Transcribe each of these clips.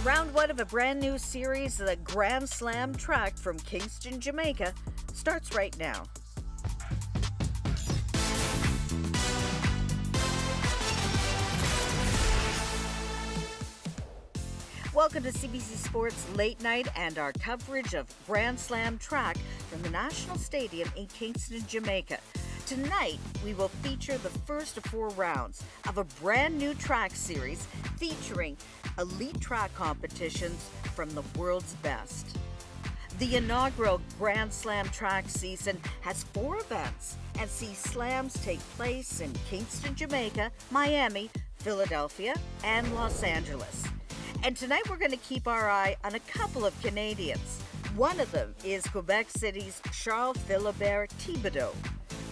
Round one of a brand new series, the Grand Slam track from Kingston, Jamaica, starts right now. Welcome to CBC Sports Late Night and our coverage of Grand Slam track from the National Stadium in Kingston, Jamaica. Tonight, we will feature the first of 4 rounds of a brand new track series featuring elite track competitions from the world's best. The inaugural Grand Slam track season has 4 events and sees slams take place in Kingston, Jamaica, Miami, Philadelphia, and Los Angeles. And tonight we're going to keep our eye on a couple of Canadians. One of them is Quebec City's Charles Philibert Thibodeau.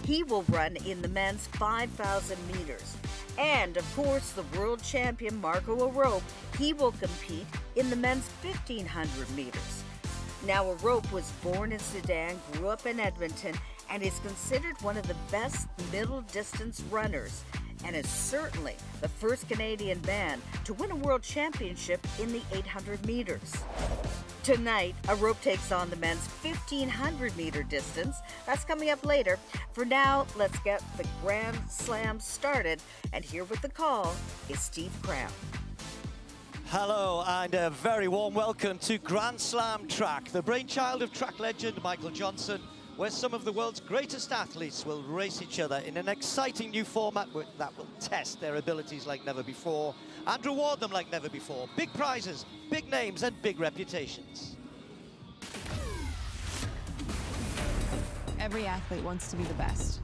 He will run in the men's 5,000 meters. And, of course, the world champion Marco Arop, he will compete in the men's 1,500 meters. Now, Arop was born in Sudan, grew up in Edmonton, and is considered one of the best middle-distance runners, and is certainly the first Canadian man to win a world championship in the 800 meters. Tonight, Arop takes on the men's 1,500 meter distance. That's coming up later. For now, let's get the Grand Slam started. And here with the call is Steve Cram. Hello and a very warm welcome to Grand Slam track, the brainchild of track legend Michael Johnson, where some of the world's greatest athletes will race each other in an exciting new format that will test their abilities like never before and reward them like never before. Big prizes, big names and big reputations. Every athlete wants to be the best.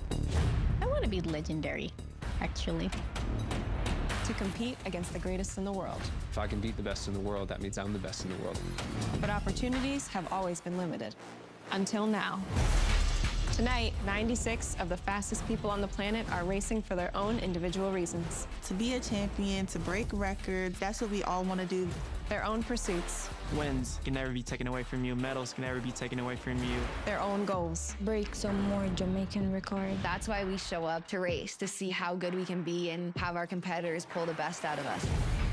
I want to be legendary, actually. To compete against the greatest in the world. If I can beat the best in the world, that means I'm the best in the world. But opportunities have always been limited. Until now. Tonight, 96 of the fastest people on the planet are racing for their own individual reasons. To be a champion, to break records, that's what we all want to do. Their own pursuits. Wins can never be taken away from you. Medals can never be taken away from you. Their own goals. Break some more Jamaican record. That's why we show up to race, to see how good we can be and have our competitors pull the best out of us.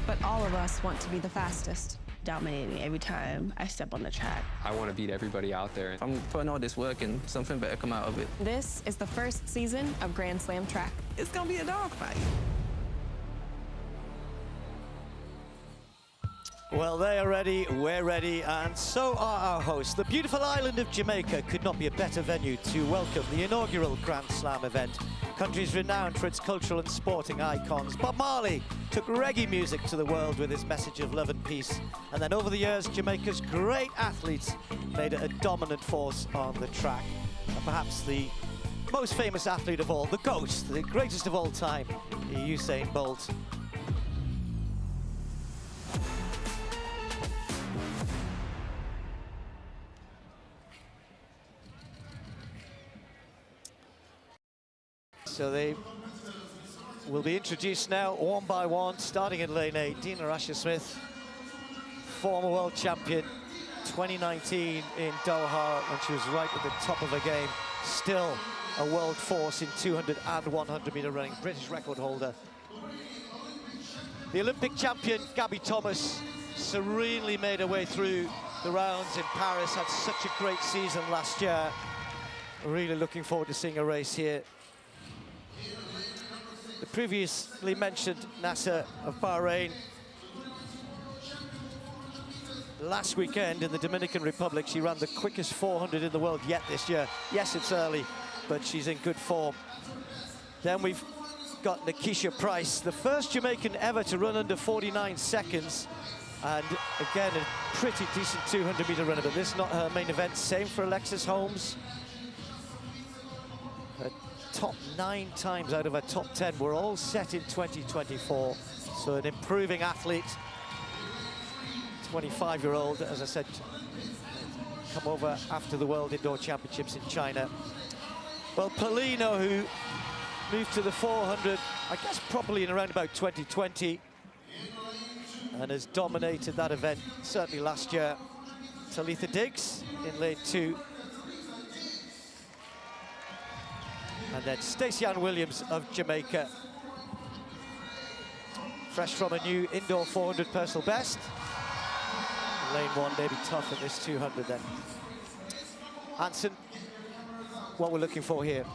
But all of us want to be the fastest. Dominating every time I step on the track. I want to beat everybody out there. I'm putting all this work and something better come out of it. This is the first season of Grand Slam track. It's gonna be a dogfight. Well, they are ready, we're ready, and so are our hosts. The beautiful island of Jamaica could not be a better venue to welcome the inaugural Grand Slam event. Countries renowned for its cultural and sporting icons. Bob Marley took reggae music to the world with his message of love and peace. And then over the years, Jamaica's great athletes made it a dominant force on the track. And perhaps the most famous athlete of all, the GOAT, the greatest of all time, Usain Bolt. So they will be introduced now, one by one, starting in lane 8. Dina Rasher-Smith, former world champion, 2019 in Doha, when she was right at the top of her game. Still a world force in 200 and 100 meter running, British record holder. The Olympic champion, Gabby Thomas, serenely made her way through the rounds in Paris, had such a great season last year. Really looking forward to seeing a race here. The previously mentioned Nasser of Bahrain. Last weekend in the Dominican Republic, she ran the quickest 400 in the world yet this year. Yes, it's early, but she's in good form. Then we've got Nikisha Price, the first Jamaican ever to run under 49 seconds. And again, a pretty decent 200 meter runner, but this is not her main event. Same for Alexis Holmes. Her top 9 times out of her top 10 were all set in 2024. So an improving athlete, 25-year-old, as I said, come over after the World Indoor Championships in China. Well, Paulino, who moved to the 400, I guess probably in around about 2020, and has dominated that event, certainly last year. Talitha Diggs in lane 2. And then Stacey Ann Williams of Jamaica. Fresh from a new indoor 400 personal best. Lane 1 maybe tough in this 200 then. Hansen, what we're looking for here?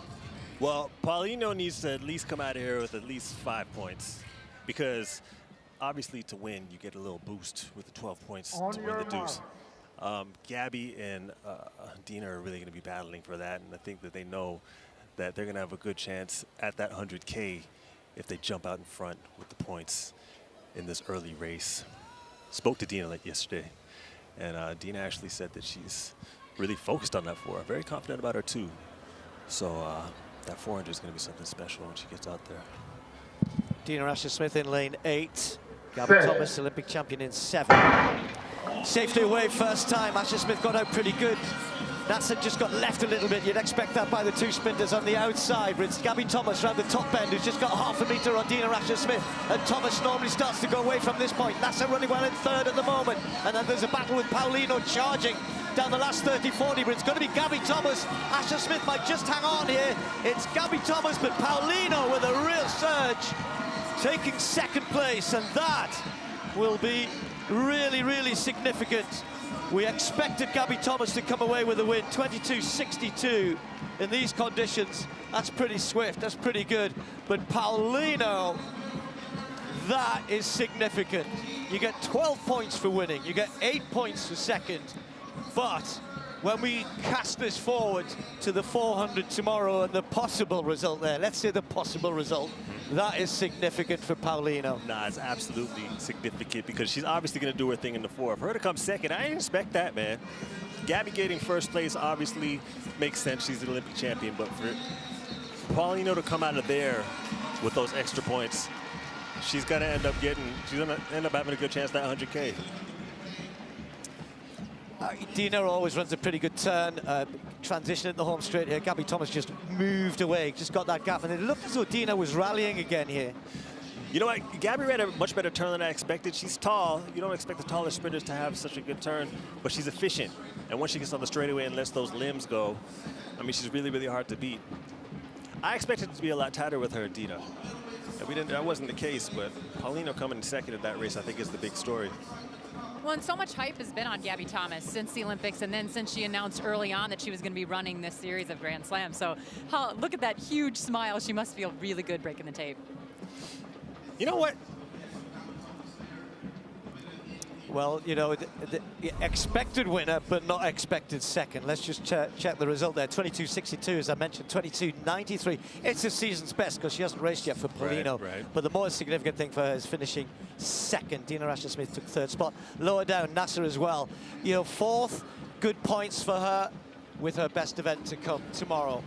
Well, Paulino needs to at least come out of here with at least 5 points, because obviously to win, you get a little boost with the 12 points to win the deuce. Gabby and Dina are really going to be battling for that, and I think that they know that they're going to have a good chance at that 100K if they jump out in front with the points in this early race. Spoke to Dina yesterday, and Dina actually said that she's really focused on that 4. Very confident about her too. So that 400 is going to be something special when she gets out there. Dina Asher-Smith in lane 8. Gabby Thomas, Olympic champion, in 7. Safely away first time. Asher-Smith got out pretty good. Natson just got left a little bit. You'd expect that by the 2 sprinters on the outside, but it's Gabby Thomas around the top end who's just got half a metre on Dina Asher-Smith, and Thomas normally starts to go away from this point. Nasser running well in 3rd at the moment, and then there's a battle with Paulino charging down the last 30-40, but it's going to be Gabby Thomas. Asher-Smith might just hang on here. It's Gabby Thomas, but Paulino with a real surge, taking 2nd place, and that will be really, really significant. We expected Gabby Thomas to come away with a win, 22.62 in these conditions. That's pretty swift, that's pretty good. But Paulino, that is significant. You get 12 points for winning, you get 8 points for 2nd. But when we cast this forward to the 400 tomorrow and the possible result there, let's say the possible result, that is significant for Paulino. Nah, it's absolutely significant, because she's obviously going to do her thing in the 4. For her to come 2nd, I didn't expect that, man. Gabby getting 1st place obviously makes sense. She's the Olympic champion, but for Paulino to come out of there with those extra points, she's going to end up having a good chance at that 100K. Dina always runs a pretty good turn, transition at the home straight here. Gabby Thomas just moved away, just got that gap, and it looked as though Dina was rallying again here. You know what, Gabby ran a much better turn than I expected. She's tall. You don't expect the taller sprinters to have such a good turn, but she's efficient. And once she gets on the straightaway and lets those limbs go, I mean, she's really, really hard to beat. I expected it to be a lot tighter with her, Dina. And that wasn't the case, but Paulino coming 2nd in that race, I think, is the big story. Well, and so much hype has been on Gabby Thomas since the Olympics, and then since she announced early on that she was going to be running this series of Grand Slams. So look at that huge smile. She must feel really good breaking the tape. You know what? Well, you know, the expected winner, but not expected 2nd. Let's just check the result there. 22.62, as I mentioned, 22.93. It's a season's best because she hasn't raced yet for Paulino. Right. But the more significant thing for her is finishing 2nd. Dina Asher-Smith took 3rd spot. Lower down, Nasser as well. You know, 4th, good points for her with her best event to come tomorrow.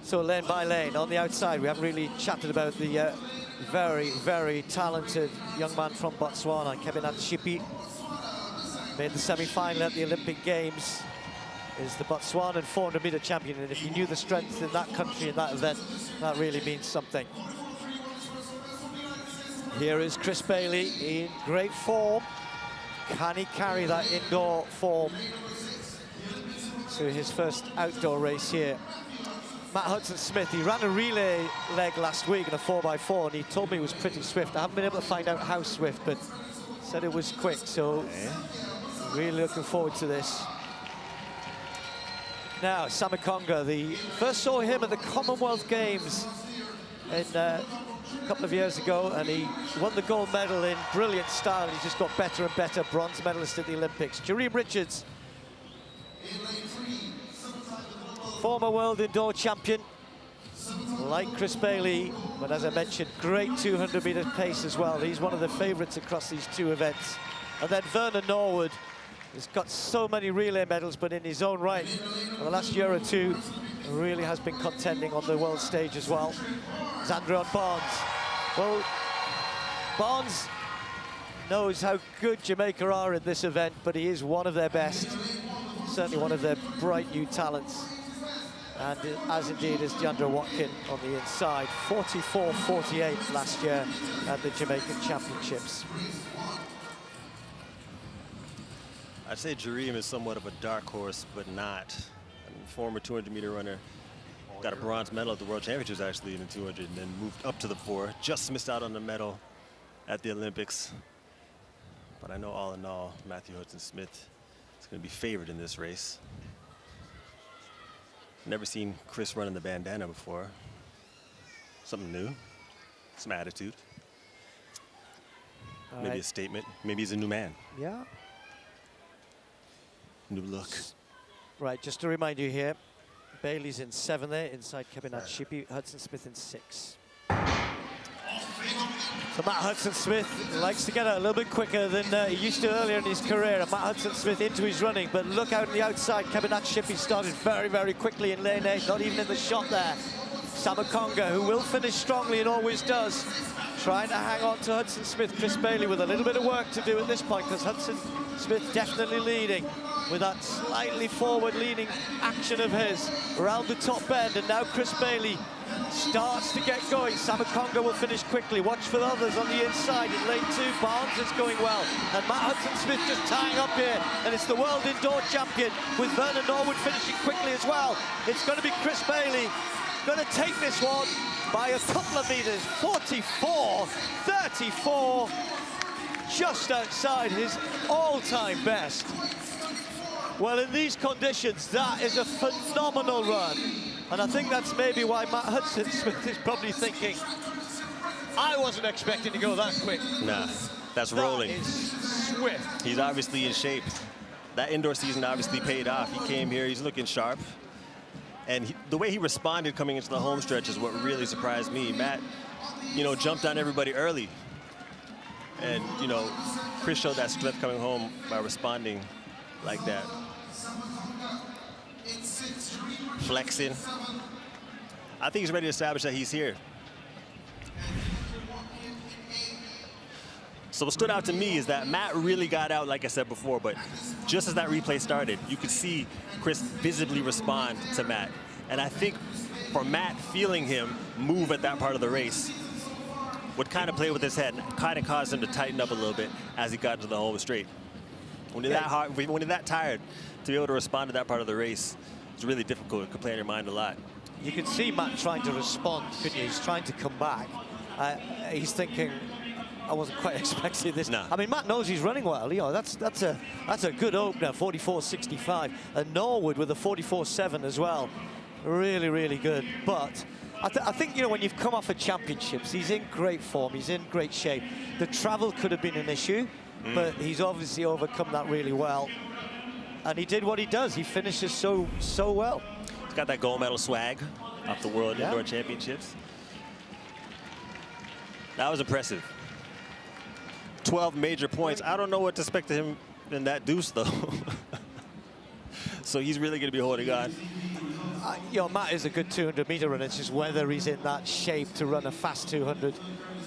So lane by lane, on the outside, we haven't really chatted about the very, very talented young man from Botswana, Kevin Atshipi. Made the semi-final at the Olympic Games, is the Botswanan 400-meter champion, and if you knew the strength in that country in that event, that really means something. Here is Chris Bailey in great form. Can he carry that indoor form to his first outdoor race here? Matt Hudson-Smith, he ran a relay leg last week in a 4x4, and he told me it was pretty swift. I haven't been able to find out how swift, but said it was quick, so really looking forward to this. Now, Samakonga, first saw him at the Commonwealth Games a couple of years ago, and he won the gold medal in brilliant style. He's just got better and better, bronze medalist at the Olympics. Jareem Richards, former world indoor champion, like Chris Bailey, but as I mentioned, great 200-meter pace as well. He's one of the favourites across these 2 events. And then Vernon Norwood has got so many relay medals, but in his own right, for the last year or 2, really has been contending on the world stage as well. Xandrion Barnes. Well, Barnes knows how good Jamaica are in this event, but he is one of their best, certainly one of their bright new talents. And as indeed is DeAndre Watkin on the inside. 44-48 last year at the Jamaican Championships. I'd say Jareem is somewhat of a dark horse, but not. I mean, former 200-meter runner. got a bronze medal at the World Championships actually in the 200, and then moved up to the 4. Just missed out on the medal at the Olympics. But I know all in all, Matthew Hudson-Smith is going to be favored in this race. Never seen Chris run in the bandana before. Something new, some attitude. Maybe a statement. Maybe he's a new man. Yeah. New look. Right, just to remind you here, Bailey's in 7 there, inside Kebinat Shippey, Hudson-Smith in 6. So Matt Hudson-Smith likes to get out a little bit quicker than he used to earlier in his career. And Matt Hudson-Smith into his running, but look out on the outside. Kebinat Shippey started very, very quickly in lane 8, not even in the shot there. Samakonga, who will finish strongly and always does, trying to hang on to Hudson-Smith. Chris Bailey with a little bit of work to do at this point, because Hudson-Smith definitely leading with that slightly forward-leaning action of his around the top bend. And now Chris Bailey starts to get going. Samakonga will finish quickly. Watch for the others on the inside in lane 2. Barnes is going well. And Matt Hudson-Smith just tying up here. And it's the world indoor champion with Vernon Norwood finishing quickly as well. It's going to be Chris Bailey going to take this one by a couple of meters. 44-34. Just outside his all-time best. Well, in these conditions, that is a phenomenal run. And I think that's maybe why Matt Hudson-Smith is probably thinking, I wasn't expecting to go that quick. Nah, that's rolling. That is swift. He's obviously in shape. That indoor season obviously paid off. He came here, he's looking sharp. And the way he responded coming into the home stretch is what really surprised me. Matt, you know, jumped on everybody early. And, you know, Chris showed that strength coming home by responding like that. Flexing. I think he's ready to establish that he's here. So what stood out to me is that Matt really got out, like I said before, but just as that replay started, you could see Chris visibly respond to Matt. And I think for Matt, feeling him move at that part of the race would kind of play with his head and kind of caused him to tighten up a little bit as he got into the home straight. When you're that hard, when you're that tired, to be able to respond to that part of the race, it's really difficult. It could play on your mind a lot. You can see Matt trying to respond, couldn't you? He's trying to come back. He's thinking, I wasn't quite expecting this. No. I mean, Matt knows he's running well. You know, that's a good opener, 44.65. And Norwood with a 44.7 as well. Really, really good. But I think, you know, when you've come off of championships, he's in great form. He's in great shape. The travel could have been an issue, but he's obviously overcome that really well. And he did what he does. He finishes so well. He's got that gold medal swag off the World Indoor Championships. That was impressive. 12 major points. I don't know what to expect of him in that deuce, though. So he's really going to be holding on. You know, Matt is a good 200-meter runner. It's just whether he's in that shape to run a fast 200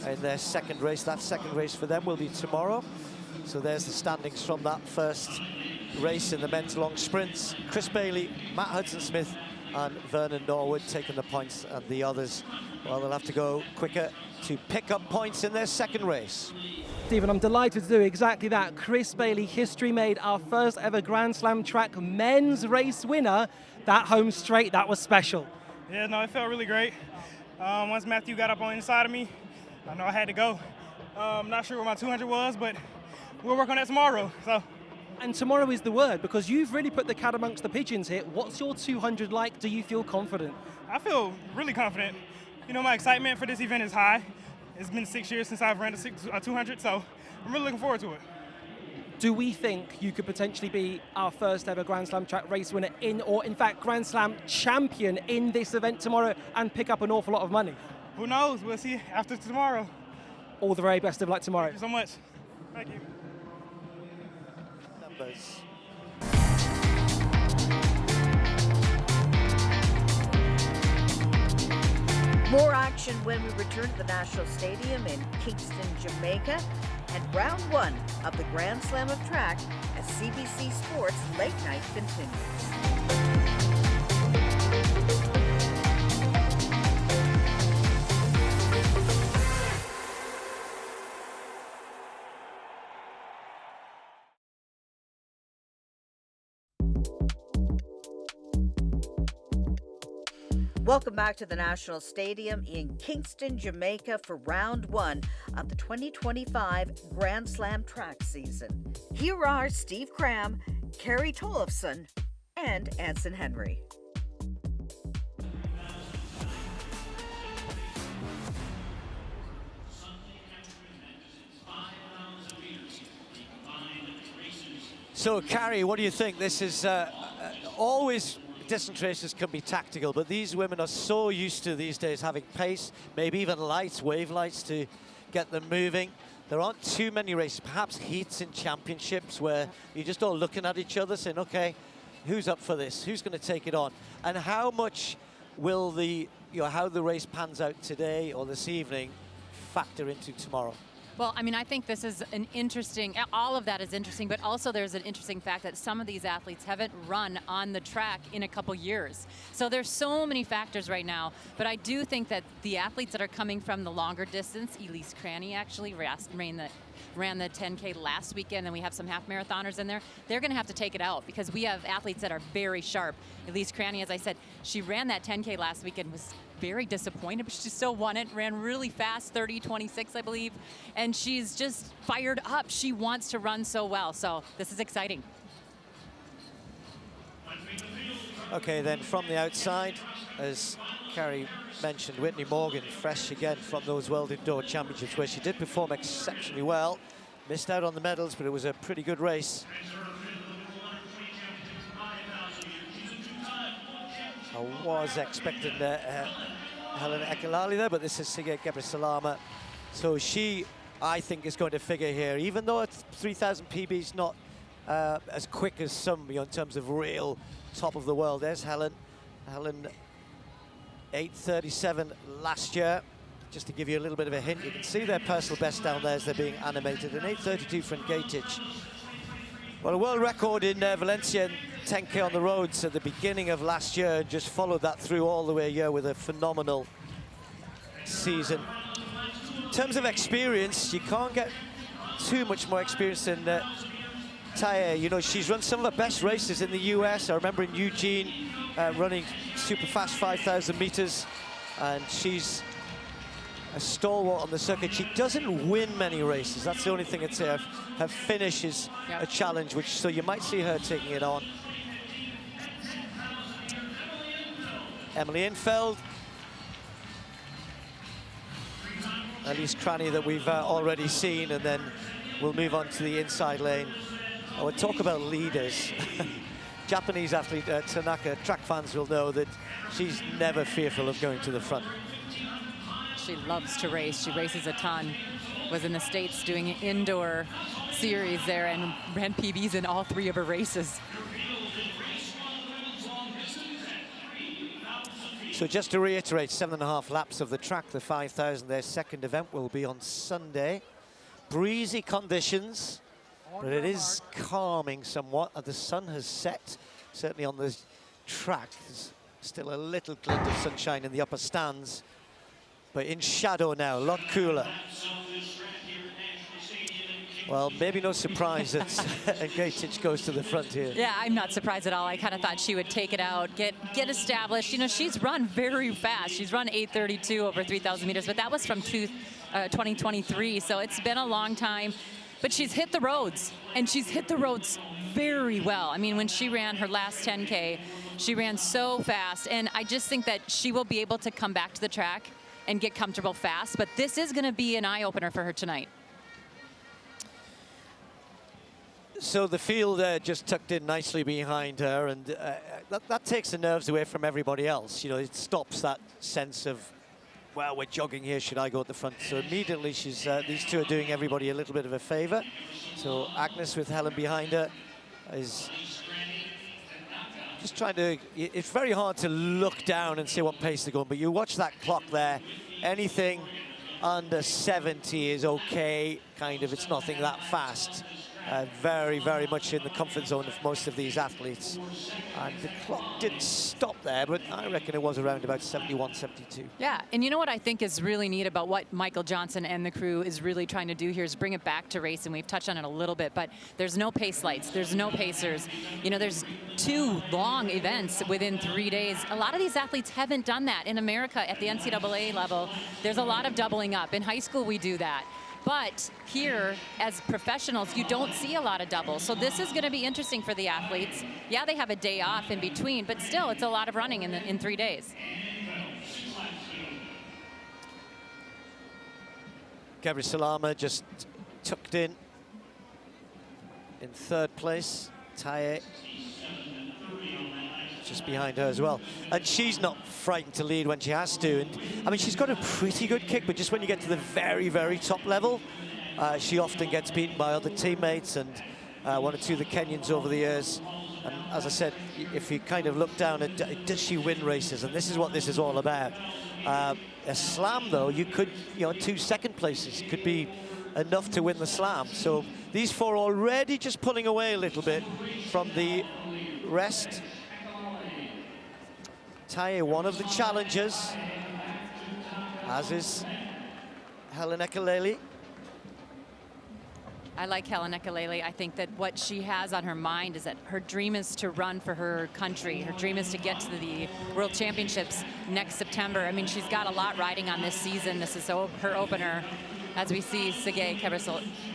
in their second race. That second race for them will be tomorrow. So there's the standings from that first race in the men's long sprints. Chris Bailey, Matt Hudson-Smith, and Vernon Norwood taking the points, and the others, well, they'll have to go quicker to pick up points in their second race. Stephen, I'm delighted to do exactly that. Chris Bailey, history made, our first ever Grand Slam track men's race winner. That home straight, that was special. Yeah, no, it felt really great. Once Matthew got up on the inside of me, I know I had to go. I'm not sure what my 200 was, but we'll work on that tomorrow. So. And tomorrow is the word, because you've really put the cat amongst the pigeons here. What's your 200 like? Do you feel confident? I feel really confident. You know, my excitement for this event is high. It's been 6 years since I've ran a 200, so I'm really looking forward to it. Do we think you could potentially be our first ever Grand Slam track race winner or in fact Grand Slam champion in this event tomorrow and pick up an awful lot of money? Who knows? We'll see after tomorrow. All the very best of luck tomorrow. Thank you so much. Thank you. Numbers. More action when we return to the National Stadium in Kingston, Jamaica, and round 1 of the Grand Slam of Track as CBC Sports Late Night continues. Welcome back to the National Stadium in Kingston, Jamaica for round one of the 2025 Grand Slam track season. Here are Steve Cram, Kerry Tollefson, and Anson Henry. So, Carrie, what do you think? This is always, distance races can be tactical, but these women are so used to these days having pace, maybe even lights, wave lights to get them moving. There aren't too many races, perhaps heats and championships where you're just all looking at each other saying, okay, who's up for this? Who's going to take it on? And how much will how the race pans out today or this evening factor into tomorrow? Well, I mean, I think this is an interesting, all of that is interesting, but also there's an interesting fact that some of these athletes haven't run on the track in a couple years. So there's so many factors right now, but I do think that the athletes that are coming from the longer distance, Elise Cranny actually ran the 10K last weekend, and we have some half marathoners in there. They're going to have to take it out because we have athletes that are very sharp. Elise Cranny, as I said, she ran that 10K last weekend, was very disappointed, but she still won it, ran really fast, 30:26, I believe, and she's just fired up. She wants to run so well, so this is exciting. Okay, then from the outside, as Carrie mentioned, Whitney Morgan, fresh again from those World Indoor Championships where she did perform exceptionally well. Missed out on the medals, but it was a pretty good race. I was expecting Helen Ekalali there, but this is Sige Gebre-Salama. So she, I think, is going to figure here, even though it's 3,000 PB's not as quick as some, in terms of real top of the world. There's Helen. Helen, 8:37 last year. Just to give you a little bit of a hint, you can see their personal best down there as they're being animated. An 8:32 for Ngatic. Well, a world record in Valencia, 10K on the roads at the beginning of last year, just followed that through all the way here with a phenomenal season. In terms of experience, you can't get too much more experience than Taya. You know, she's run some of her best races in the US. I remember in Eugene running super fast 5,000 meters, and she's a stalwart on the circuit. She doesn't win many races. That's the only thing I'd say. Her finish is a challenge, so you might see her taking it on. Emily Infeld. Elise Cranny that we've already seen, and then we'll move on to the inside lane. I would talk about leaders. Japanese athlete Tanaka, track fans will know that she's never fearful of going to the front. She loves to race. She races a ton. Was in the States doing an indoor series there and ran PBs in all 3 of her races. So just to reiterate, 7.5 laps of the track, the 5,000. Their second event will be on Sunday. Breezy conditions, but it is calming somewhat. The sun has set, certainly on the track. There's still a little glint of sunshine in the upper stands, but in shadow now, a lot cooler. Well, maybe no surprise that Ngatic goes to the front here. Yeah, I'm not surprised at all. I kind of thought she would take it out, get established. You know, she's run very fast. She's run 8:32 over 3,000 meters, but that was from 2023, so it's been a long time. But she's hit the roads, and she's hit the roads very well. I mean, when she ran her last 10K, she ran so fast, and I just think that she will be able to come back to the track and get comfortable fast, but this is going to be an eye-opener for her tonight. So the field just tucked in nicely behind her, and that takes the nerves away from everybody else. You know, it stops that sense of, well, we're jogging here, should I go at the front? So immediately she's, these two are doing everybody a little bit of a favor. So Agnes with Helen behind her is just trying to, it's very hard to look down and see what pace they're going, but you watch that clock there, anything under 70 is okay, kind of, it's nothing that fast. very, very much in the comfort zone of most of these athletes. And the clock didn't stop there, but I reckon it was around about 71, 72. Yeah, and you know what I think is really neat about what Michael Johnson and the crew is really trying to do here is bring it back to race, and we've touched on it a little bit, but there's no pace lights, there's no pacers. You know, there's 2 long events within 3 days. A lot of these athletes haven't done that. In America, at the NCAA level, there's a lot of doubling up. In high school, we do that. But here, as professionals, you don't see a lot of doubles. So this is going to be interesting for the athletes. Yeah, they have a day off in between, but still, it's a lot of running in 3 days. Gabri Salama just tucked in 3rd place. Taye just behind her as well. And she's not frightened to lead when she has to. And I mean, she's got a pretty good kick, but just when you get to the very, very top level, she often gets beaten by other teammates and 1 or 2 of the Kenyans over the years. And as I said, if you kind of look down at, does she win races? And this is what this is all about. A slam, though, you could, 2 second places could be enough to win the slam. So these 4 already just pulling away a little bit from the rest. Taye, one of the challengers, as is Helen Ekelele. I like Helen Ekelele. I think that what she has on her mind is that her dream is to run for her country. Her dream is to get to the World Championships next September. I mean, she's got a lot riding on this season. This is her opener, as we see Tsegay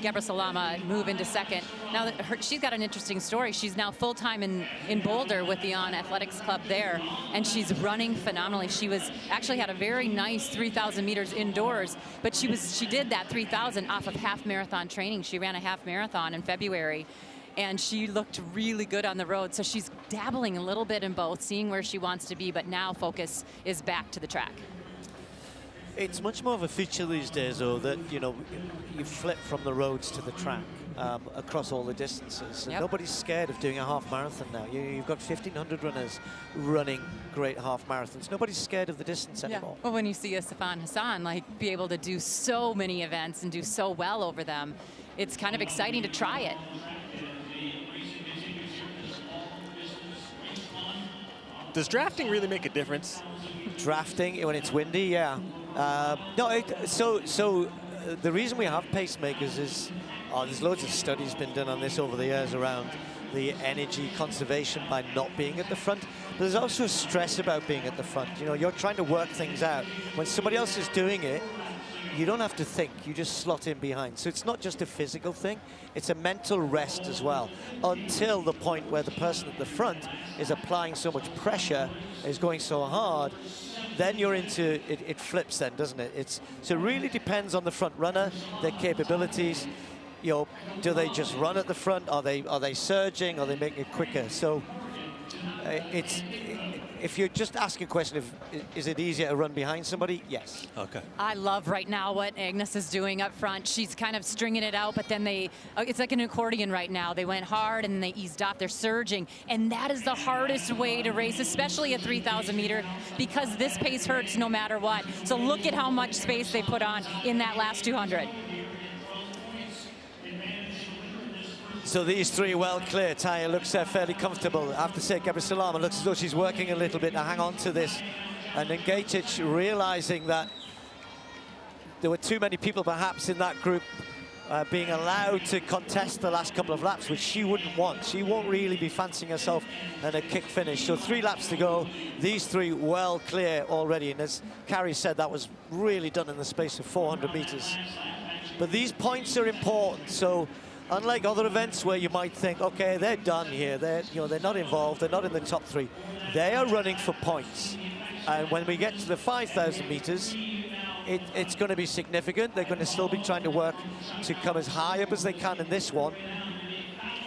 Gebreselassie move into 2nd. Now, she's got an interesting story. She's now full-time in Boulder with the On Athletics Club there, and she's running phenomenally. She actually had a very nice 3,000 meters indoors, but she did that 3,000 off of half marathon training. She ran a half marathon in February, and she looked really good on the road. So she's dabbling a little bit in both, seeing where she wants to be, but now focus is back to the track. It's much more of a feature these days, though, that, you flip from the roads to the track across all the distances. And nobody's scared of doing a half marathon now. You've got 1,500 runners running great half marathons. Nobody's scared of the distance anymore. Well, when you see a Sifan Hassan, be able to do so many events and do so well over them, it's kind of exciting to try it. Does drafting really make a difference? Drafting when it's windy, yeah. No, so the reason we have pacemakers is, there's loads of studies been done on this over the years around the energy conservation by not being at the front. But there's also a stress about being at the front. You're trying to work things out. When somebody else is doing it, you don't have to think, you just slot in behind. So it's not just a physical thing, it's a mental rest as well, until the point where the person at the front is applying so much pressure, is going so hard, then you're into, it flips then, doesn't it? So it really depends on the front runner, their capabilities. Do they just run at the front? Are they surging? Are they making it quicker? So if you're just asking a question of, is it easier to run behind somebody? Yes. Okay. I love right now what Agnes is doing up front. She's kind of stringing it out, but then it's like an accordion right now. They went hard and they eased off. They're surging, and that is the hardest way to race, especially a 3,000 meter, because this pace hurts no matter what. So look at how much space they put on in that last 200. So these 3 well clear. Taye looks fairly comfortable. I have to say, Gebreselassie looks as though she's working a little bit to hang on to this. And then Gatic realizing that there were too many people perhaps in that group being allowed to contest the last couple of laps, which she wouldn't want. She won't really be fancying herself in a kick finish. So 3 laps to go. These 3 well clear already. And as Carrie said, that was really done in the space of 400 meters. But these points are important. So unlike other events where you might think, okay, they're done here, they're not involved, they're not in the top 3. They are running for points. And when we get to the 5,000 meters, it's going to be significant. They're going to still be trying to work to come as high up as they can in this one.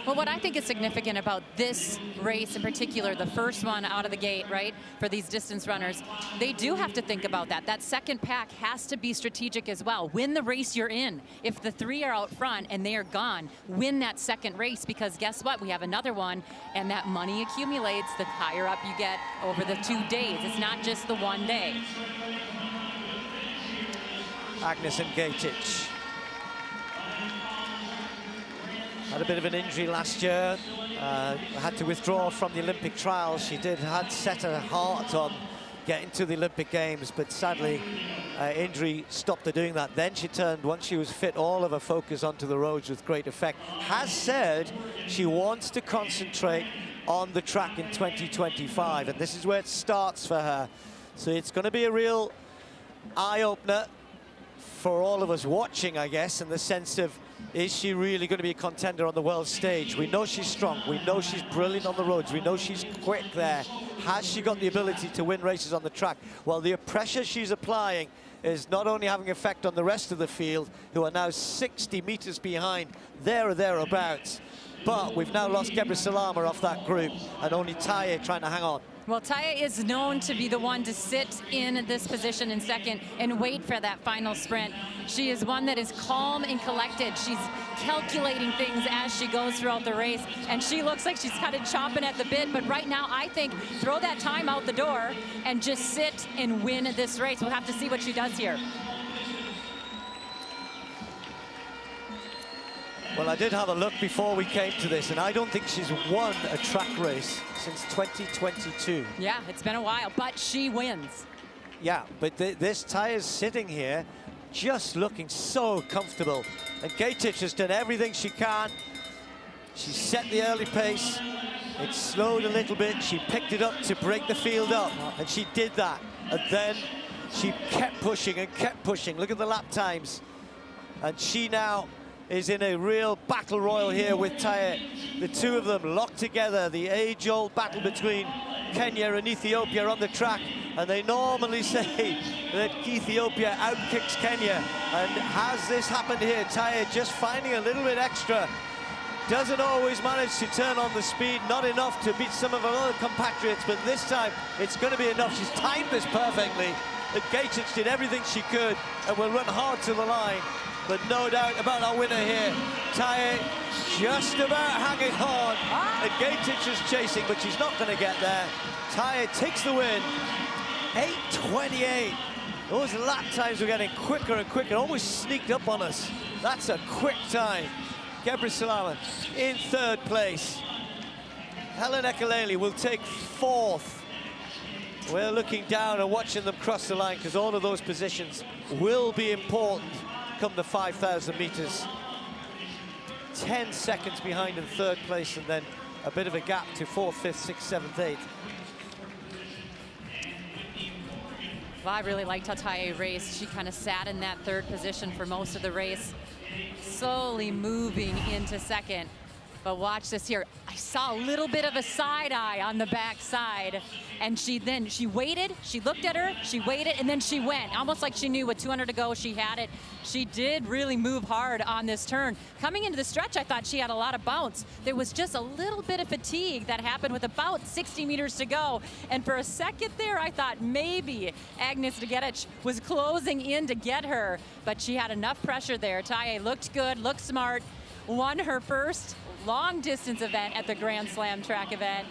Well, what I think is significant about this race in particular, the first one out of the gate, right, for these distance runners, they do have to think about that. That second pack has to be strategic as well. Win the race you're in. If the 3 are out front and they are gone, win that second race, because guess what? We have another one, and that money accumulates the higher up you get over the 2 days. It's not just the 1 day. Agnes and Gatic. Had a bit of an injury last year, had to withdraw from the Olympic trials. She had set her heart on getting to the Olympic Games, but sadly, injury stopped her doing that. Then she turned, once she was fit, all of her focus onto the roads with great effect. Has said she wants to concentrate on the track in 2025, and this is where it starts for her. So it's going to be a real eye-opener for all of us watching, I guess, in the sense of, is she really going to be a contender on the world stage? We know she's strong. We know she's brilliant on the roads. We know she's quick there. Has she got the ability to win races on the track? Well, the pressure she's applying is not only having effect on the rest of the field, who are now 60 meters behind, there or thereabouts, but we've now lost Gebre Salama off that group, and only Taya trying to hang on. Well, Taya is known to be the one to sit in this position in second and wait for that final sprint. She is one that is calm and collected. She's calculating things as she goes throughout the race, and she looks like she's kind of chomping at the bit. But right now, I think throw that time out the door and just sit and win this race. We'll have to see what she does here. Well, I did have a look before we came to this, and I don't think she's won a track race since 2022. Yeah, it's been a while, but she wins. Yeah, but this Taya's sitting here just looking so comfortable. And Gatic has done everything she can. She set the early pace. It slowed a little bit. She picked it up to break the field up, and she did that. And then she kept pushing and kept pushing. Look at the lap times. And she now is in a real battle royal here with Taya. The two of them locked together, the age-old battle between Kenya and Ethiopia on the track. And they normally say that Ethiopia outkicks Kenya. And has this happened here? Taya just finding a little bit extra. Doesn't always manage to turn on the speed, not enough to beat some of her other compatriots, but this time it's going to be enough. She's timed this perfectly. And Gatic did everything she could and will run hard to the line. But no doubt about our winner here. Taya just about hanging on. And Gatic is chasing, but she's not going to get there. Taya takes the win. 8:28. Those lap times were getting quicker and quicker, almost sneaked up on us. That's a quick time. Gebre Salama in third place. Helen Ekelele will take fourth. We're looking down and watching them cross the line, because all of those positions will be important come the 5,000 meters. 10 seconds behind in third place, and then a bit of a gap to fourth, fifth, sixth, seventh, eighth. Well, I really liked how Taya raced. She kind of sat in that third position for most of the race, slowly moving into second. But watch this here. I saw a little bit of a side eye on the backside, and she waited, she looked at her, she waited, and then she went. Almost like she knew with 200 to go, she had it. She did really move hard on this turn. Coming into the stretch, I thought she had a lot of bounce. There was just a little bit of fatigue that happened with about 60 meters to go. And for a second there, I thought maybe Agnes Degedic was closing in to get her, but she had enough pressure there. Taya looked good, looked smart, won her first long distance event at the Grand Slam track event,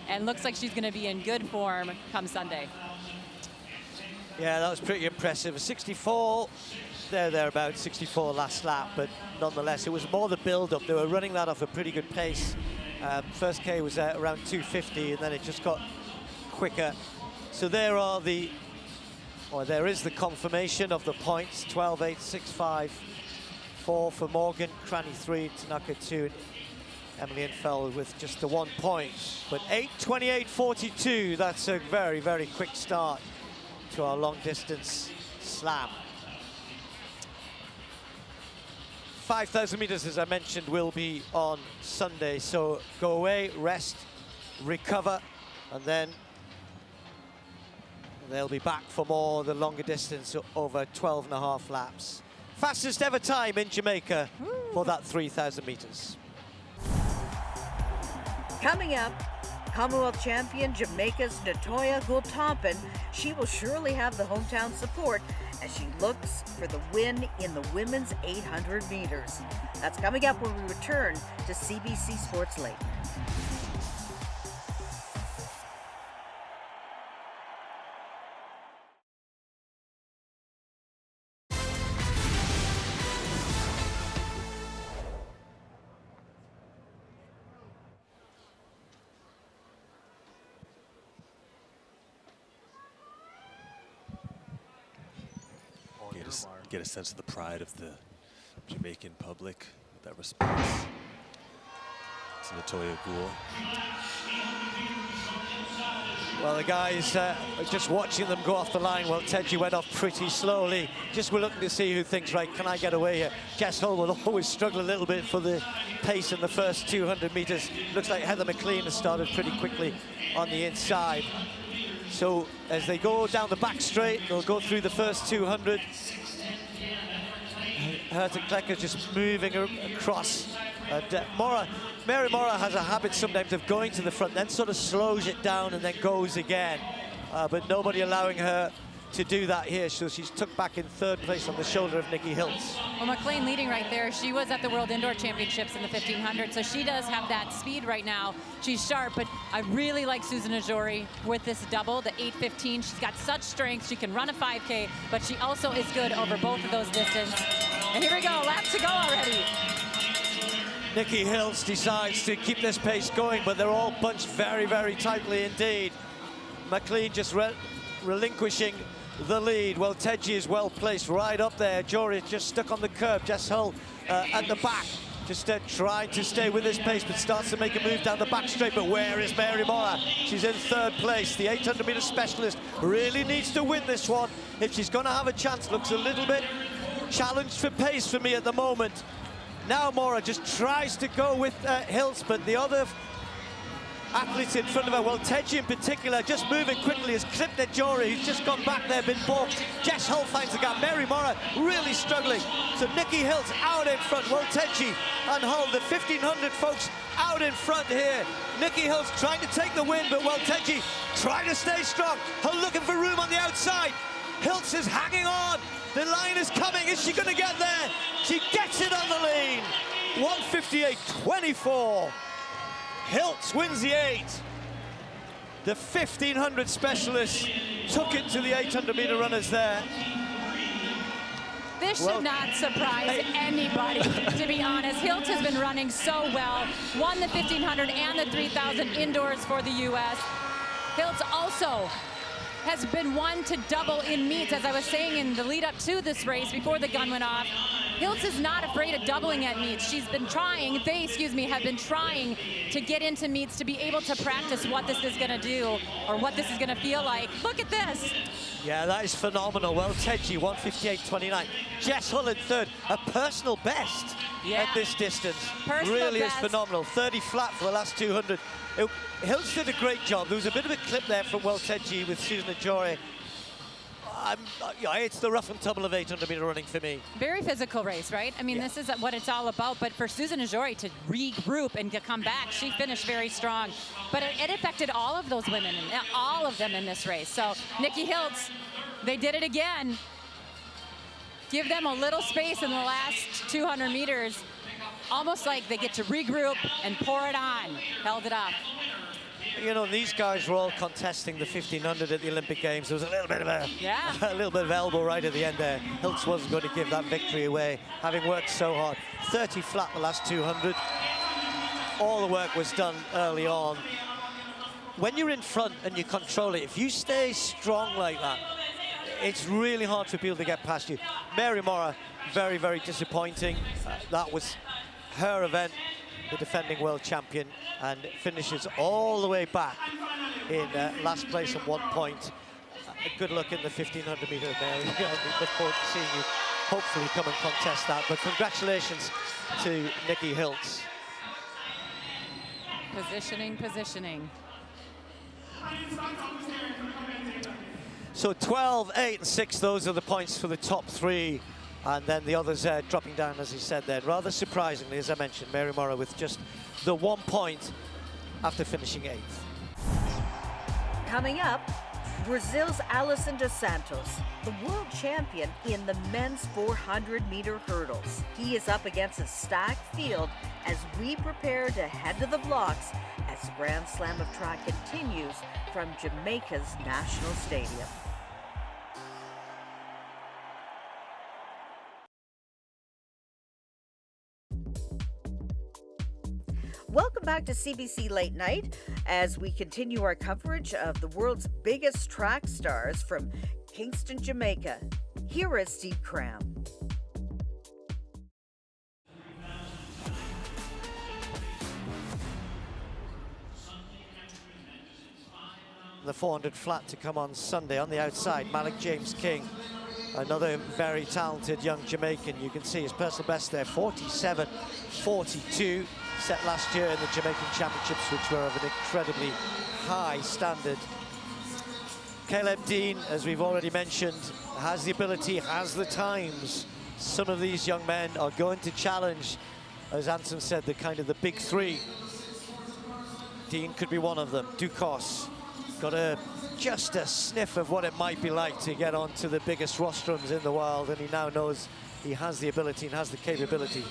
and looks like she's going to be in good form come Sunday. Yeah, that was pretty impressive. 64, thereabouts, 64 last lap, but nonetheless, it was more the build-up. They were running that off a pretty good pace. First K was at around 250, and then it just got quicker. So there are the, or there is the confirmation of the points: 12, 8, 6, 5, 4 for Morgan, Cranny 3, Tanaka 2, and Emily Infeld with just the 1 point. But 8:28.42, that's a very, very quick start to our long distance slam. 5,000 meters, as I mentioned, will be on Sunday. So go away, rest, recover, and then they'll be back for more, the longer distance, over 12.5 laps. Fastest ever time in Jamaica for that 3,000 meters. Coming up, Commonwealth champion Jamaica's Natoya Gultompin. She will surely have the hometown support as she looks for the win in the women's 800 meters. That's coming up when we return to CBC Sports Late. get a sense of the pride of the Jamaican public with that response to Latoya Gould. Well, the guys just watching them go off the line. Well, Tedji went off pretty slowly. Just we're looking to see who thinks, right, can I get away here? Jess Hull will always struggle a little bit for the pace in the first 200 meters. Looks like Heather McLean has started pretty quickly on the inside. So as they go down the back straight, they'll go through the first 200. Herta Klecker just moving across. And Mary Mora has a habit sometimes of going to the front, then sort of slows it down and then goes again. But nobody allowing her to do that here. So she's took back in third place on the shoulder of Nikki Hiltz. Well, McLean leading right there. She was at the World Indoor Championships in the 1500, so she does have that speed right now. She's sharp, but I really like Susan Ajori with this double, the 8:15. She's got such strength. She can run a 5K, but she also is good over both of those distances. And here we go, lap to go already. Nikki Hiltz decides to keep this pace going, but they're all bunched very, very tightly indeed. McLean just relinquishing the lead. Well, Tedji is well placed right up there. Jory just stuck on the curb. Jess Hull at the back, just trying to stay with this pace, but starts to make a move down the back straight. But where is Mary Mora? She's in third place. The 800-meter specialist really needs to win this one if she's going to have a chance. Looks a little bit challenged for pace for me at the moment. Now Mora just tries to go with Hiltz, but the other athletes in front of her, well, Tedji in particular, just moving quickly, has clipped at Jory, who's just gone back there, been balked. Jess Hull finds the gap. Mary Mora really struggling. So Nikki Hiltz out in front. Well, Tedji and Hull, the 1500 folks out in front here. Nikki Hiltz trying to take the win, but well, Tedji trying to stay strong. Hull looking for room on the outside. Hiltz is hanging on. The line is coming. Is she going to get there? She gets it on the lean. 1:58.24. Hiltz wins the 8. The 1500 specialist took it to the 800-meter runners there. This should not surprise anybody, to be honest. Hiltz has been running so well. Won the 1500 and the 3000 indoors for the U.S. Hiltz also has been one to double in meets, as I was saying in the lead up to this race before the gun went off. Hiltz is not afraid of doubling at meets. She's been trying, have been trying to get into meets to be able to practice what this is gonna do or what this is gonna feel like. Look at this. Yeah, that is phenomenal. Well, Tedji, 1:58.29. Jess Hull in third, a personal best at this distance. Really is phenomenal. 30 flat for the last 200. Hiltz did a great job. There was a bit of a clip there from Well Tedji with Susan Ajori. It's the rough and tumble of 800-meter running for me. Very physical race, right? I mean, this is what it's all about. But for Susan Ajori to regroup and to come back, she finished very strong. But it affected all of those women, all of them in this race. So Nikki Hiltz, they did it again. Give them a little space in the last 200 meters. Almost like they get to regroup and pour it on. Held it up. You know, these guys were all contesting the 1500 at the Olympic Games. There was a little bit of a little bit of elbow right at the end there. Hiltz wasn't going to give that victory away, having worked so hard. 30 flat the last 200. All the work was done early on. When you're in front and you control it, if you stay strong like that, it's really hard for people to get past you. Mary Mora, very, very disappointing. That was her event, the defending world champion, and finishes all the way back in last place at 1 point. Good luck in the 1500 meter, Mary. We look forward to seeing you hopefully come and contest that. But congratulations to Nikki Hiltz. Positioning. So 12, 8, and 6, those are the points for the top three. And then the others dropping down, as he said then. Rather surprisingly, as I mentioned, Mary Mora with just the 1 point after finishing 8th. Coming up, Brazil's Alison dos Santos, the world champion in the men's 400-meter hurdles. He is up against a stacked field as we prepare to head to the blocks as the Grand Slam of Track continues from Jamaica's National Stadium. Welcome back to CBC Late Night as we continue our coverage of the world's biggest track stars from Kingston, Jamaica. Here is Steve Cram. The 400 flat to come on Sunday. On the outside, Malik James King, another very talented young Jamaican. You can see his personal best there, 47.42, set last year in the Jamaican Championships, which were of an incredibly high standard. Caleb Dean, as we've already mentioned, has the ability, has the times. Some of these young men are going to challenge, as Anson said, the kind of the big three. Dean could be one of them. Ducos got just a sniff of what it might be like to get onto the biggest rostrums in the world, and he now knows he has the ability and has the capability.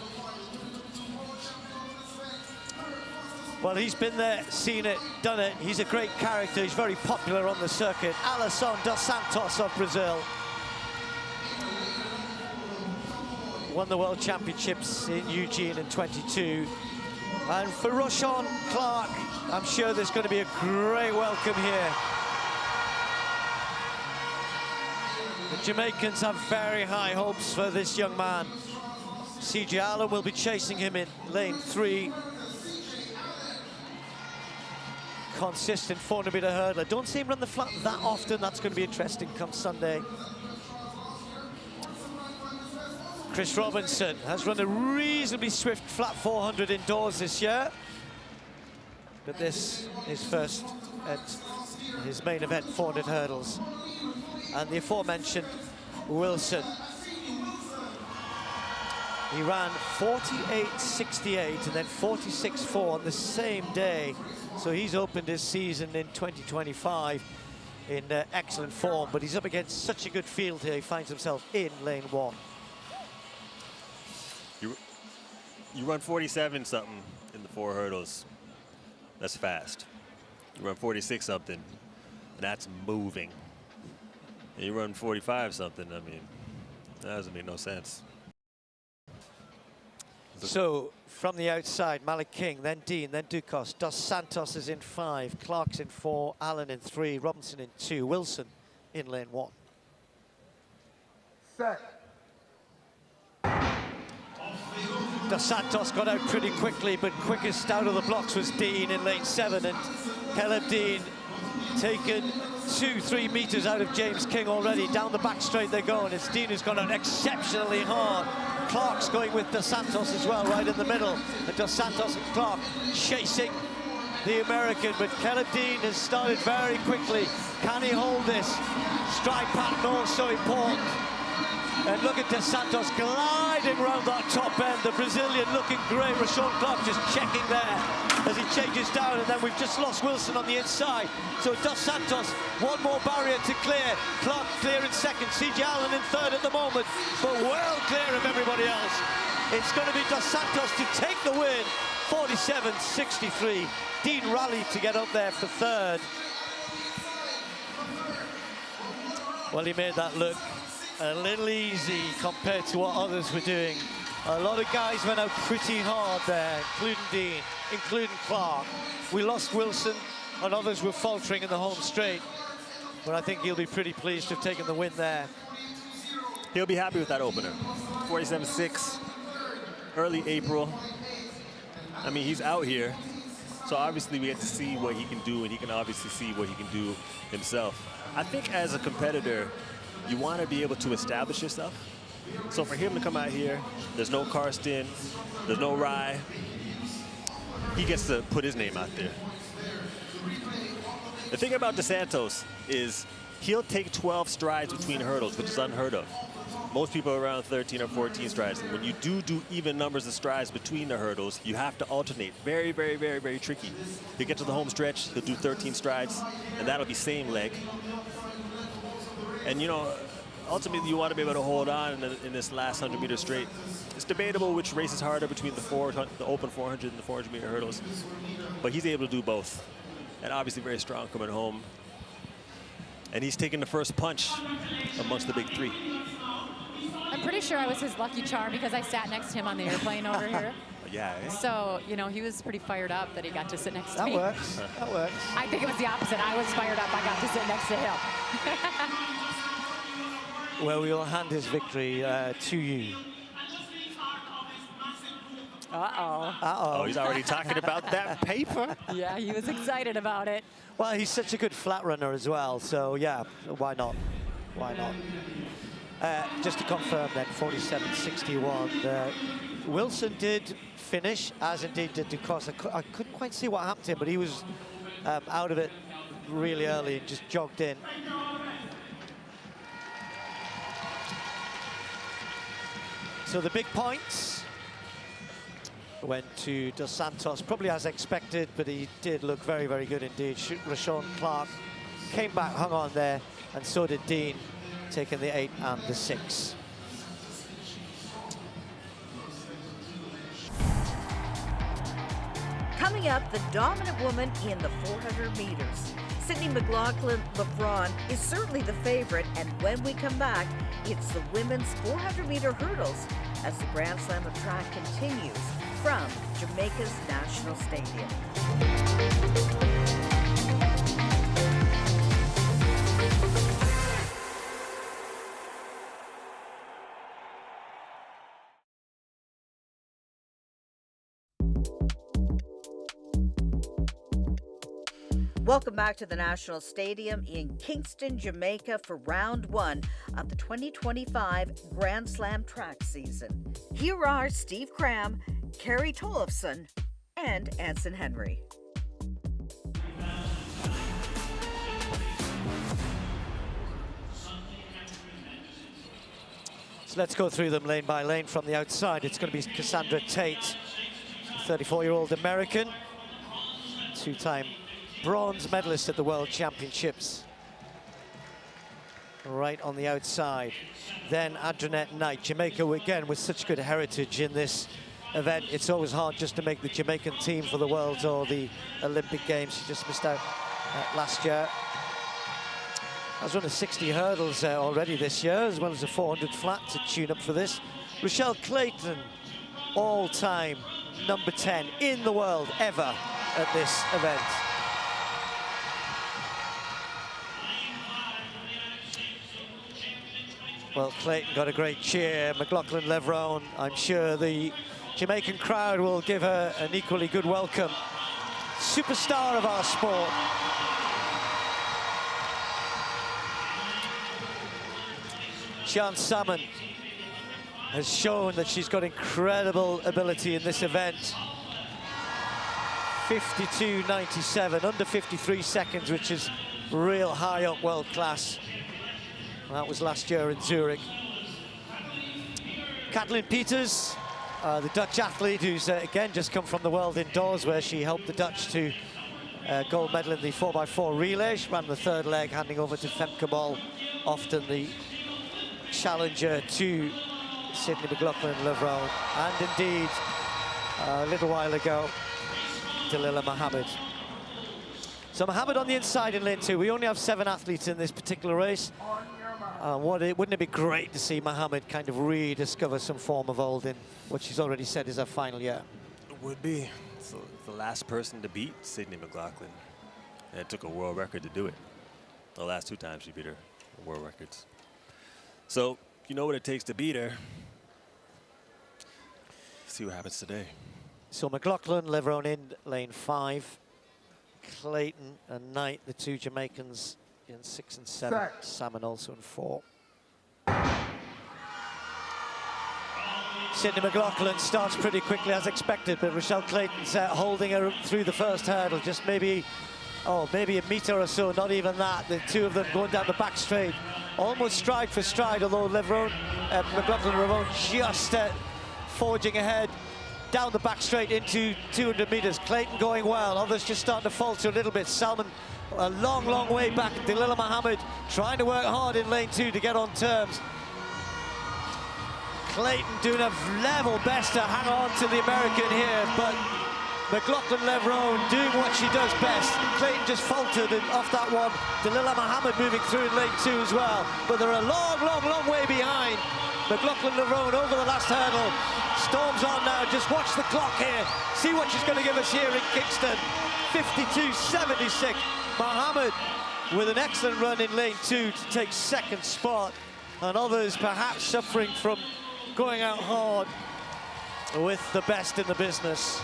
Well, he's been there, seen it, done it. He's a great character. He's very popular on the circuit. Alisson dos Santos of Brazil. Won the World Championships in Eugene in 22. And for Roshan Clark, I'm sure there's going to be a great welcome here. The Jamaicans have very high hopes for this young man. C.J. Allen will be chasing him in lane 3. Consistent 400-meter hurdler. Don't see him run the flat that often. That's going to be interesting come Sunday. Chris Robinson has run a reasonably swift flat 400 indoors this year. But this is first at his main event, 400 hurdles. And the aforementioned Wilson. He ran 48.68 and then 46.4 on the same day. So he's opened his season in 2025 in excellent form, but he's up against such a good field here. He finds himself in lane 1. You run 47 something in the 4 hurdles. That's fast. You run 46 something, that's moving. And you run 45 something, I mean, that doesn't make no sense. So from the outside, Malik King, then Dean, then Ducos. Dos Santos is in 5, Clark's in 4, Allen in 3, Robinson in 2, Wilson in lane 1. Set. Dos Santos got out pretty quickly, but quickest out of the blocks was Dean in lane 7, and Caleb Dean taken 2-3 meters out of James King already. Down the back straight they go, and it's Dean who's gone out exceptionally hard. Clark's going with Dos Santos as well, right in the middle. And Dos Santos and Clark chasing the American, but Caleb Dean has started very quickly. Can he hold this? Stride pattern also important. And look at Dos Santos gliding around that top end. The Brazilian looking great. Rashawn Clark just checking there as he changes down. And then we've just lost Wilson on the inside. So Dos Santos, one more barrier to clear. Clark clear in second. C.J. Allen in third at the moment, but well clear of everybody else. It's going to be Dos Santos to take the win. 47.63. Dean rallied to get up there for third. Well, he made that look a little easy compared to what others were doing. A lot of guys went out pretty hard there, including Dean, including Clark. We lost Wilson, and others were faltering in the home straight. But I think he'll be pretty pleased to have taken the win there. He'll be happy with that opener. 47.6, early April. I mean, he's out here. So obviously we get to see what he can do, and he can obviously see what he can do himself. I think as a competitor, you want to be able to establish yourself. So for him to come out here, there's no Karsten, there's no Rye. He gets to put his name out there. The thing about Dos Santos is he'll take 12 strides between hurdles, which is unheard of. Most people are around 13 or 14 strides. And when you do even numbers of strides between the hurdles, you have to alternate. Very, very, very, very tricky. You get to the home stretch, he'll do 13 strides, and that'll be same leg. And, you know, ultimately you want to be able to hold on in this last 100-meter straight. It's debatable which race is harder between the open 400 and the 400-meter hurdles. But he's able to do both. And obviously very strong coming home. And he's taking the first punch amongst the big three. I'm pretty sure I was his lucky charm because I sat next to him on the airplane over here. Yeah. Eh? So, you know, he was pretty fired up that he got to sit next to me. That works. That works. I think it was the opposite. I was fired up. I got to sit next to him. where we will hand his victory to you. Uh-oh. Oh, he's already talking about that paper. Yeah, he was excited about it. Well, he's such a good flat runner as well, so yeah, why not? Why not? Just to confirm then, 47.61. Wilson did finish, as indeed did Ducos. I couldn't quite see what happened to him, but he was out of it really early and just jogged in. So the big points went to Dos Santos, probably as expected, but he did look very, very good indeed. Rashawn Clark came back, hung on there, and so did Dean, taking the 8 and the 6. Coming up, the dominant woman in the 400 meters. Sydney McLaughlin-Lebron is certainly the favorite, and when we come back, it's the women's 400-meter hurdles as the Grand Slam of track continues from Jamaica's National Stadium. Welcome back to the National Stadium in Kingston, Jamaica for round 1 of the 2025 Grand Slam track season. Here are Steve Cram, Carrie Tollefson, and Anson Henry. So let's go through them lane by lane from the outside. It's going to be Cassandra Tate, 34-year-old American, two-time bronze medalist at the World Championships. Right on the outside. Then Adranette Knight, Jamaica again with such good heritage in this event. It's always hard just to make the Jamaican team for the Worlds or the Olympic Games. She just missed out last year. Has run a 60 hurdles already this year, as well as a 400 flat to tune up for this. Rochelle Clayton, all-time number 10 in the world ever at this event. Well, Clayton got a great cheer. McLaughlin-Levrone, I'm sure the Jamaican crowd will give her an equally good welcome. Superstar of our sport. Sian Salmon has shown that she's got incredible ability in this event. 52.97, under 53 seconds, which is real high up world class. That was last year in Zurich. Kathleen Peters, the Dutch athlete who's again just come from the World Indoors, where she helped the Dutch to gold medal in the 4x4 relay. She ran the third leg, handing over to Femke Bol, often the challenger to Sydney McLaughlin-Levrone, and indeed a little while ago Dalilah Muhammad. So Muhammad on the inside in lane 2. We only have 7 athletes in this particular race. Wouldn't it be great to see Muhammad kind of rediscover some form of old in what she's already said is her final year? It would be. So the last person to beat Sydney McLaughlin, and it took a world record to do it. The last 2 times she beat her world records. So you know what it takes to beat her. See what happens today. So McLaughlin-Levrone in lane 5. Clayton and Knight, the 2 Jamaicans, in 6 and 7. Salmon also in 4. Sydney McLaughlin starts pretty quickly as expected, but Rochelle Clayton's holding her through the first hurdle, just maybe a meter or so, not even that. The 2 of them going down the back straight, almost stride for stride, although McLaughlin-Levrone just forging ahead down the back straight into 200 meters. Clayton going well, others just starting to falter a little bit. Salmon a long, long way back. Dalilah Muhammad trying to work hard in lane 2 to get on terms. Clayton doing a level best to hang on to the American here, but McLaughlin-Levrone doing what she does best. Clayton just faltered off that one. Dalilah Muhammad moving through in lane 2 as well, but they're a long, long, long way behind. McLaughlin-Levrone over the last hurdle. Storms on now, just watch the clock here. See what she's going to give us here in Kingston. 52.76. Muhammad with an excellent run in lane 2 to take 2nd spot. and others perhaps suffering from going out hard with the best in the business.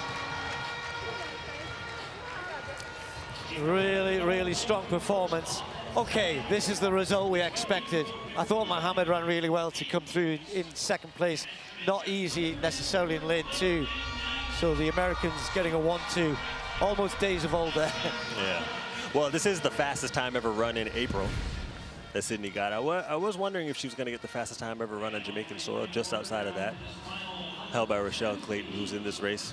Really, really strong performance. Okay, this is the result we expected. I thought Mohammed ran really well to come through in second place. Not easy necessarily in lane 2. So the Americans getting a 1-2. Almost days of old there. Yeah. Well, this is the fastest time ever run in April that Sydney got. I was wondering if she was going to get the fastest time ever run on Jamaican soil. Just outside of that, held by Rochelle Clayton, who's in this race.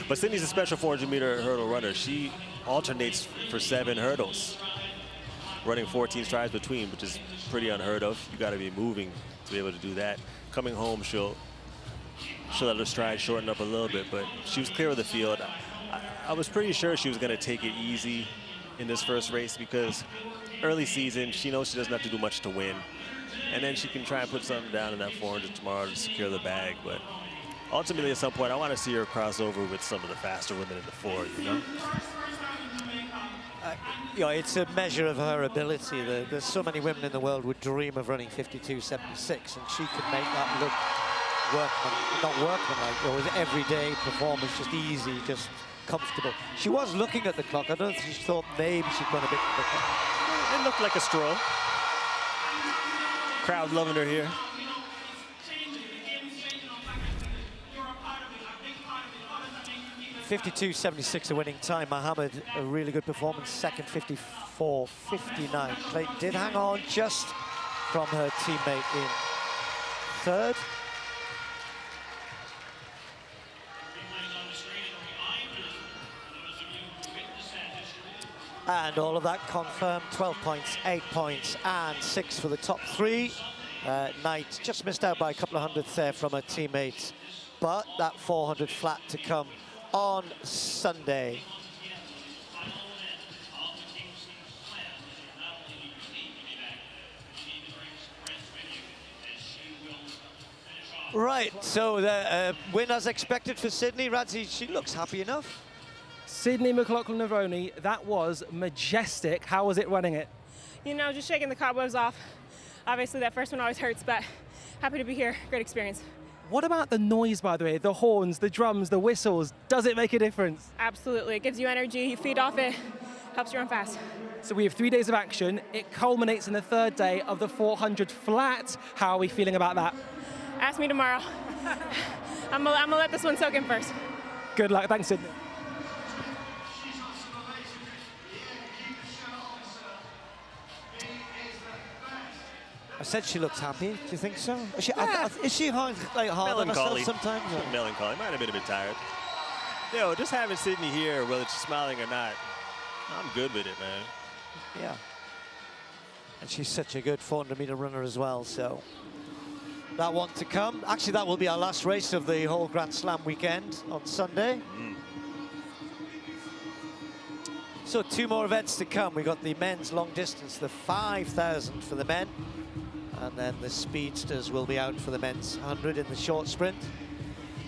But Sydney's a special 400-meter hurdle runner. She alternates for 7 hurdles, running 14 strides between, which is pretty unheard of. You got to be moving to be able to do that. Coming home, she'll let her stride shorten up a little bit, but she was clear of the field. I was pretty sure she was going to take it easy in this first race because early season, she knows she doesn't have to do much to win. And then she can try and put something down in that 400 tomorrow to secure the bag. But ultimately, at some point, I want to see her cross over with some of the faster women in the 4, you know? You know, it's a measure of her ability. There's so many women in the world would dream of running 52.76, and she could make that look workmanlike, or was everyday performance, just easy, just comfortable. She was looking at the clock. I don't think she thought maybe she'd gone a bit quicker. It looked like a stroll. Crowd loving her here. .52.76 a winning time. Mohammed, a really good performance. Second, 54.59. Clayton did hang on just from her teammate in third. And all of that confirmed. 12 points, 8 points, and 6 for the top 3. Knight just missed out by a couple of hundredths there from her teammates, but that 400 flat to come on Sunday. Right, so the win as expected for Sydney. Radzi, she looks happy enough. Sydney McLaughlin-Nerone, that was majestic. How was it running it? You know, just shaking the cobwebs off. Obviously, that first one always hurts, but happy to be here. Great experience. What about the noise, by the way? The horns, the drums, the whistles. Does it make a difference? Absolutely. It gives you energy. You feed off it. Helps you run fast. So we have 3 days of action. It culminates in the third day of the 400 flat. How are we feeling about that? Ask me tomorrow. I'm gonna let this one soak in first. Good luck. Thanks, Sydney. I said she looks happy. Do you think so? Is she hard on herself sometimes? Or? Melancholy. Might have been a bit tired. You know, just having Sydney here, whether she's smiling or not, I'm good with it, man. Yeah. And she's such a good 400-meter runner as well, so that one to come. Actually, that will be our last race of the whole Grand Slam weekend on Sunday. So 2 more events to come. We got the men's long distance, the 5,000 for the men, and then the speedsters will be out for the men's 100 in the short sprint.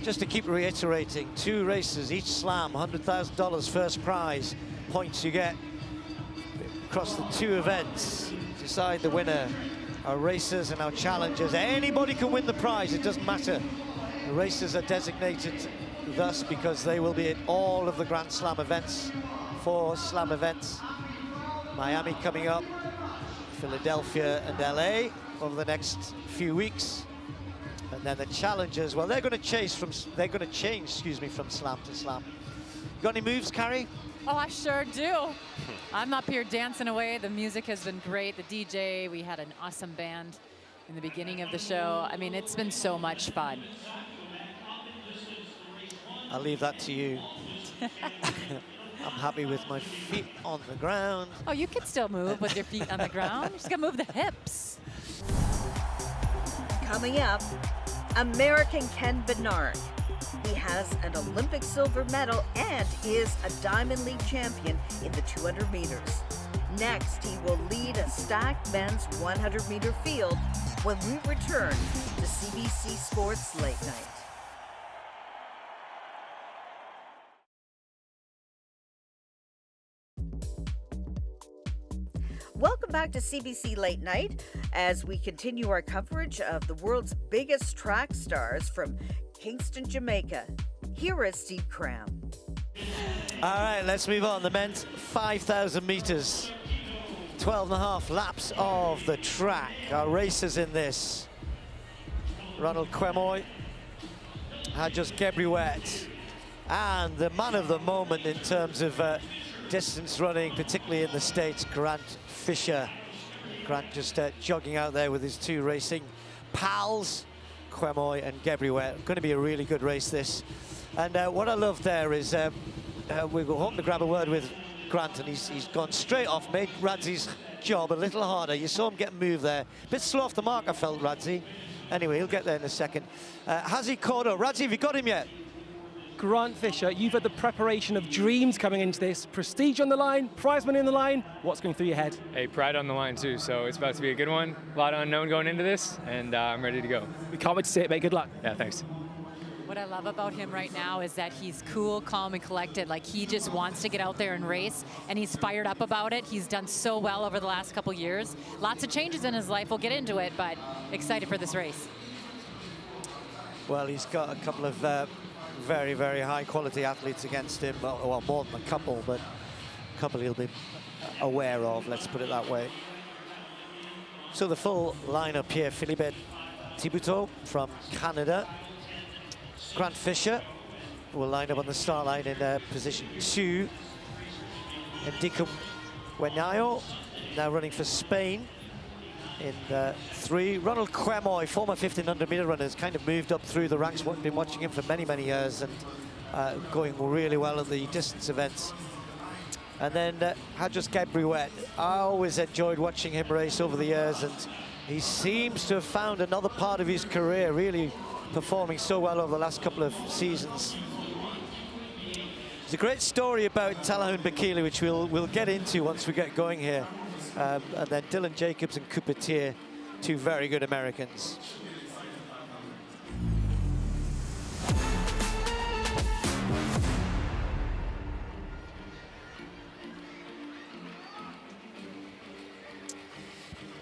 Just to keep reiterating, 2 races, each slam, $100,000 first prize. Points you get across the 2 events. Decide the winner. Our racers and our challengers. Anybody can win the prize, it doesn't matter. The racers are designated thus because they will be at all of the Grand Slam events, 4 slam events. Miami coming up, Philadelphia and LA over the next few weeks. And then the challengers, well, they're going to change from slam to slam. Got any moves, Carrie? Oh, I sure do. I'm up here dancing away. The music has been great. The DJ, we had an awesome band in the beginning of the show. I mean, it's been so much fun. I'll leave that to you. I'm happy with my feet on the ground. Oh, you can still move with your feet on the ground. You just gotta move the hips. Coming up, American Ken Bednarik. He has an Olympic silver medal and is a Diamond League champion in the 200 meters. Next, he will lead a stacked men's 100-meter field when we return to CBC Sports Late Night. Welcome back to CBC Late Night as we continue our coverage of the world's biggest track stars from Kingston, Jamaica. Here is Steve Cram. All right, let's move on. The men's 5,000 meters. 12.5 laps of the track. Our racers in this: Ronald Quemoy, Hajos Gebriwet, and the man of the moment in terms of distance running, particularly in the States, Grant Fisher. Grant just jogging out there with his two racing pals, Quemoy and Gebriwet. Going to be a really good race, this. And what I love there is we're hoping to grab a word with Grant, and he's gone straight off, made Radzi's job a little harder. You saw him get moved there. A bit slow off the mark, I felt, Radzi. Anyway, he'll get there in a second. Has he caught up? Radzi, have you got him yet? Grant Fisher, you've had the preparation of dreams coming into this. Prestige on the line, prize money on the line. What's going through your head? Hey, pride on the line too, so it's about to be a good one. A lot of unknown going into this, and I'm ready to go. We can't wait to see it, mate. Good luck. Yeah, thanks. What I love about him right now is that he's cool, calm, and collected. Like, he just wants to get out there and race, and he's fired up about it. He's done so well over the last couple years. Lots of changes in his life. We'll get into it, but excited for this race. Well, he's got a couple of very, very high-quality athletes against him. Well, more than a couple, but a couple he'll be aware of, let's put it that way. So the full lineup here: Philippe Thibodeau from Canada. Grant Fisher will line up on the start line in position 2. Ndicum Wenayo now running for Spain in 3. Ronald Quemoy, former 1500 meter runner, has kind of moved up through the ranks. Been watching him for many, many years, and going really well at the distance events. And then Hajos Gebriwet. I always enjoyed watching him race over the years, and he seems to have found another part of his career, really performing so well over the last couple of seasons. There's a great story about Talahun Bakili, which we'll get into once we get going here. And then Dylan Jacobs and Cooper Tier, two very good Americans.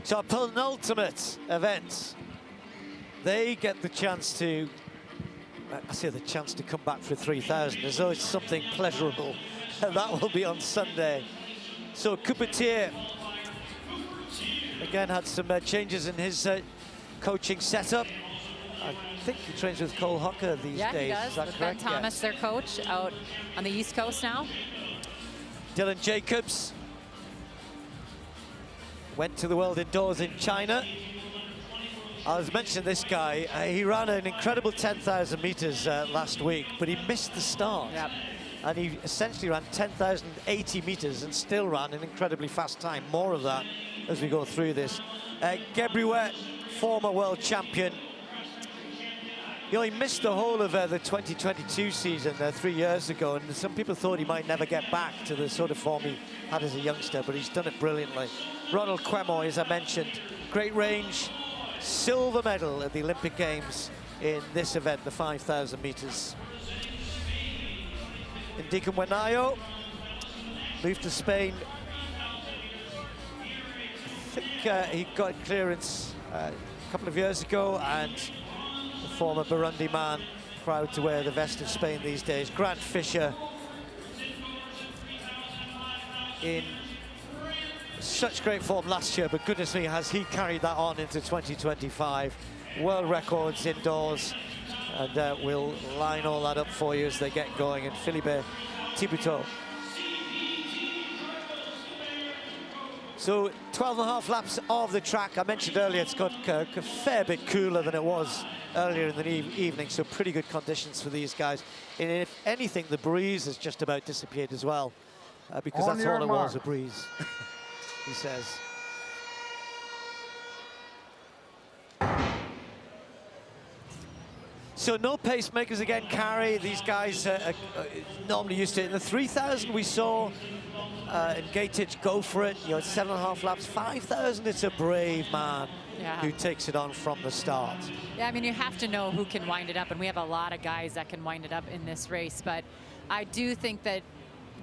So our penultimate event, they get the chance to, I say the chance to come back for 3,000, as though it's something pleasurable. And that will be on Sunday. So Cooper Tier, again, had some changes in his coaching setup. I think he trains with Cole Hocker these days. Yeah, he does. Is that with correct? Ben Thomas, their coach, out on the East Coast now. Dylan Jacobs went to the World Indoors in China. I was mentioning this guy. He ran an incredible 10,000 meters last week, but he missed the start. Yep. And he essentially ran 10,080 meters and still ran an incredibly fast time. More of that as we go through this. Gebriwet, former world champion. He only missed the whole of the 2022 season 3 years ago, and some people thought he might never get back to the sort of form he had as a youngster, but he's done it brilliantly. Ronald Quemoy, as I mentioned, great range, silver medal at the Olympic Games in this event, the 5,000 meters. Ndicum Wenayo moved to Spain. I think he got clearance a couple of years ago, and the former Burundi man, proud to wear the vest of Spain these days. Grant Fisher in such great form last year, but goodness me, has he carried that on into 2025. World records indoors, and we'll line all that up for you as they get going. And Philippe Thibodeau. So 12.5 laps of the track. I mentioned earlier it's got a fair bit cooler than it was earlier in the evening, so pretty good conditions for these guys. And if anything, the breeze has just about disappeared as well, because that's all it was, a breeze, he says. So no pacemakers again, Carrie. These guys are normally used to it. In the 3,000 we saw Gatic go for it, 7.5 laps. 5,000, it's a brave man who takes it on from the start. Yeah, I mean, you have to know who can wind it up, and we have a lot of guys that can wind it up in this race, but I do think that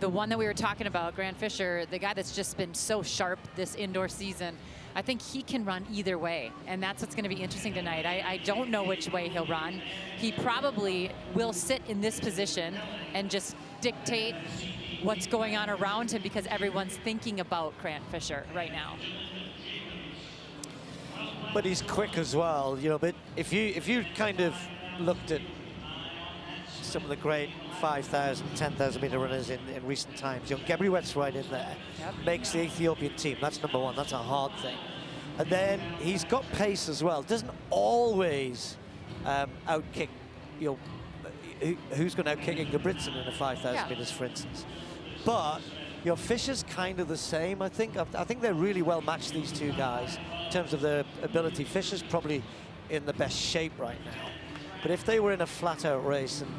the one that we were talking about, Grant Fisher, the guy that's just been so sharp this indoor season, I think he can run either way, and that's what's going to be interesting tonight. I don't know which way he'll run. He probably will sit in this position and just dictate what's going on around him because everyone's thinking about Grant Fisher right now. But he's quick as well, you know. But if you kind of looked at some of the great 5,000, 10,000 meter runners in recent times, you know, Gebrewet's right in there. Yep. Makes the Ethiopian team. That's number one. That's a hard thing. And then he's got pace as well. Doesn't always outkick, you know, who's going to outkick Ingebrigtsen in a 5,000 meters, for instance. But your Fisher's kind of the same. I think they're really well matched, these two guys, in terms of their ability. Fisher's probably in the best shape right now. But if they were in a flat-out race, and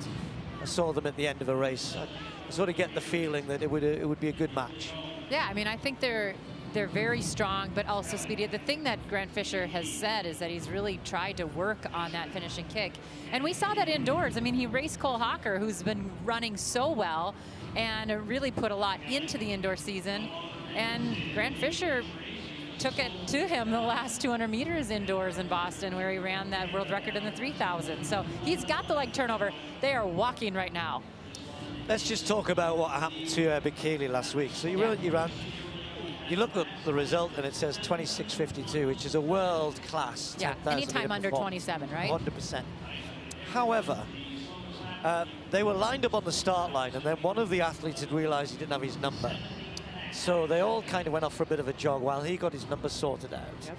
I saw them at the end of a race, I sort of get the feeling that it would be a good match. Yeah, I mean, I think they're very strong, but also speedy. The thing that Grant Fisher has said is that he's really tried to work on that finishing kick. And we saw that indoors. I mean, he raced Cole Hocker, who's been running so well and really put a lot into the indoor season. And Grant Fisher took it to him the last 200 meters indoors in Boston, where he ran that world record in the 3,000. So he's got the leg turnover. They are walking right now. Let's just talk about what happened to Bekele last week. So you look at the result and it says 26:52, which is a world-class 10,000 anytime under 27, right? 100%. However, they were lined up on the start line, and then one of the athletes had realized he didn't have his number. So they all kind of went off for a bit of a jog while he got his number sorted out. Yep.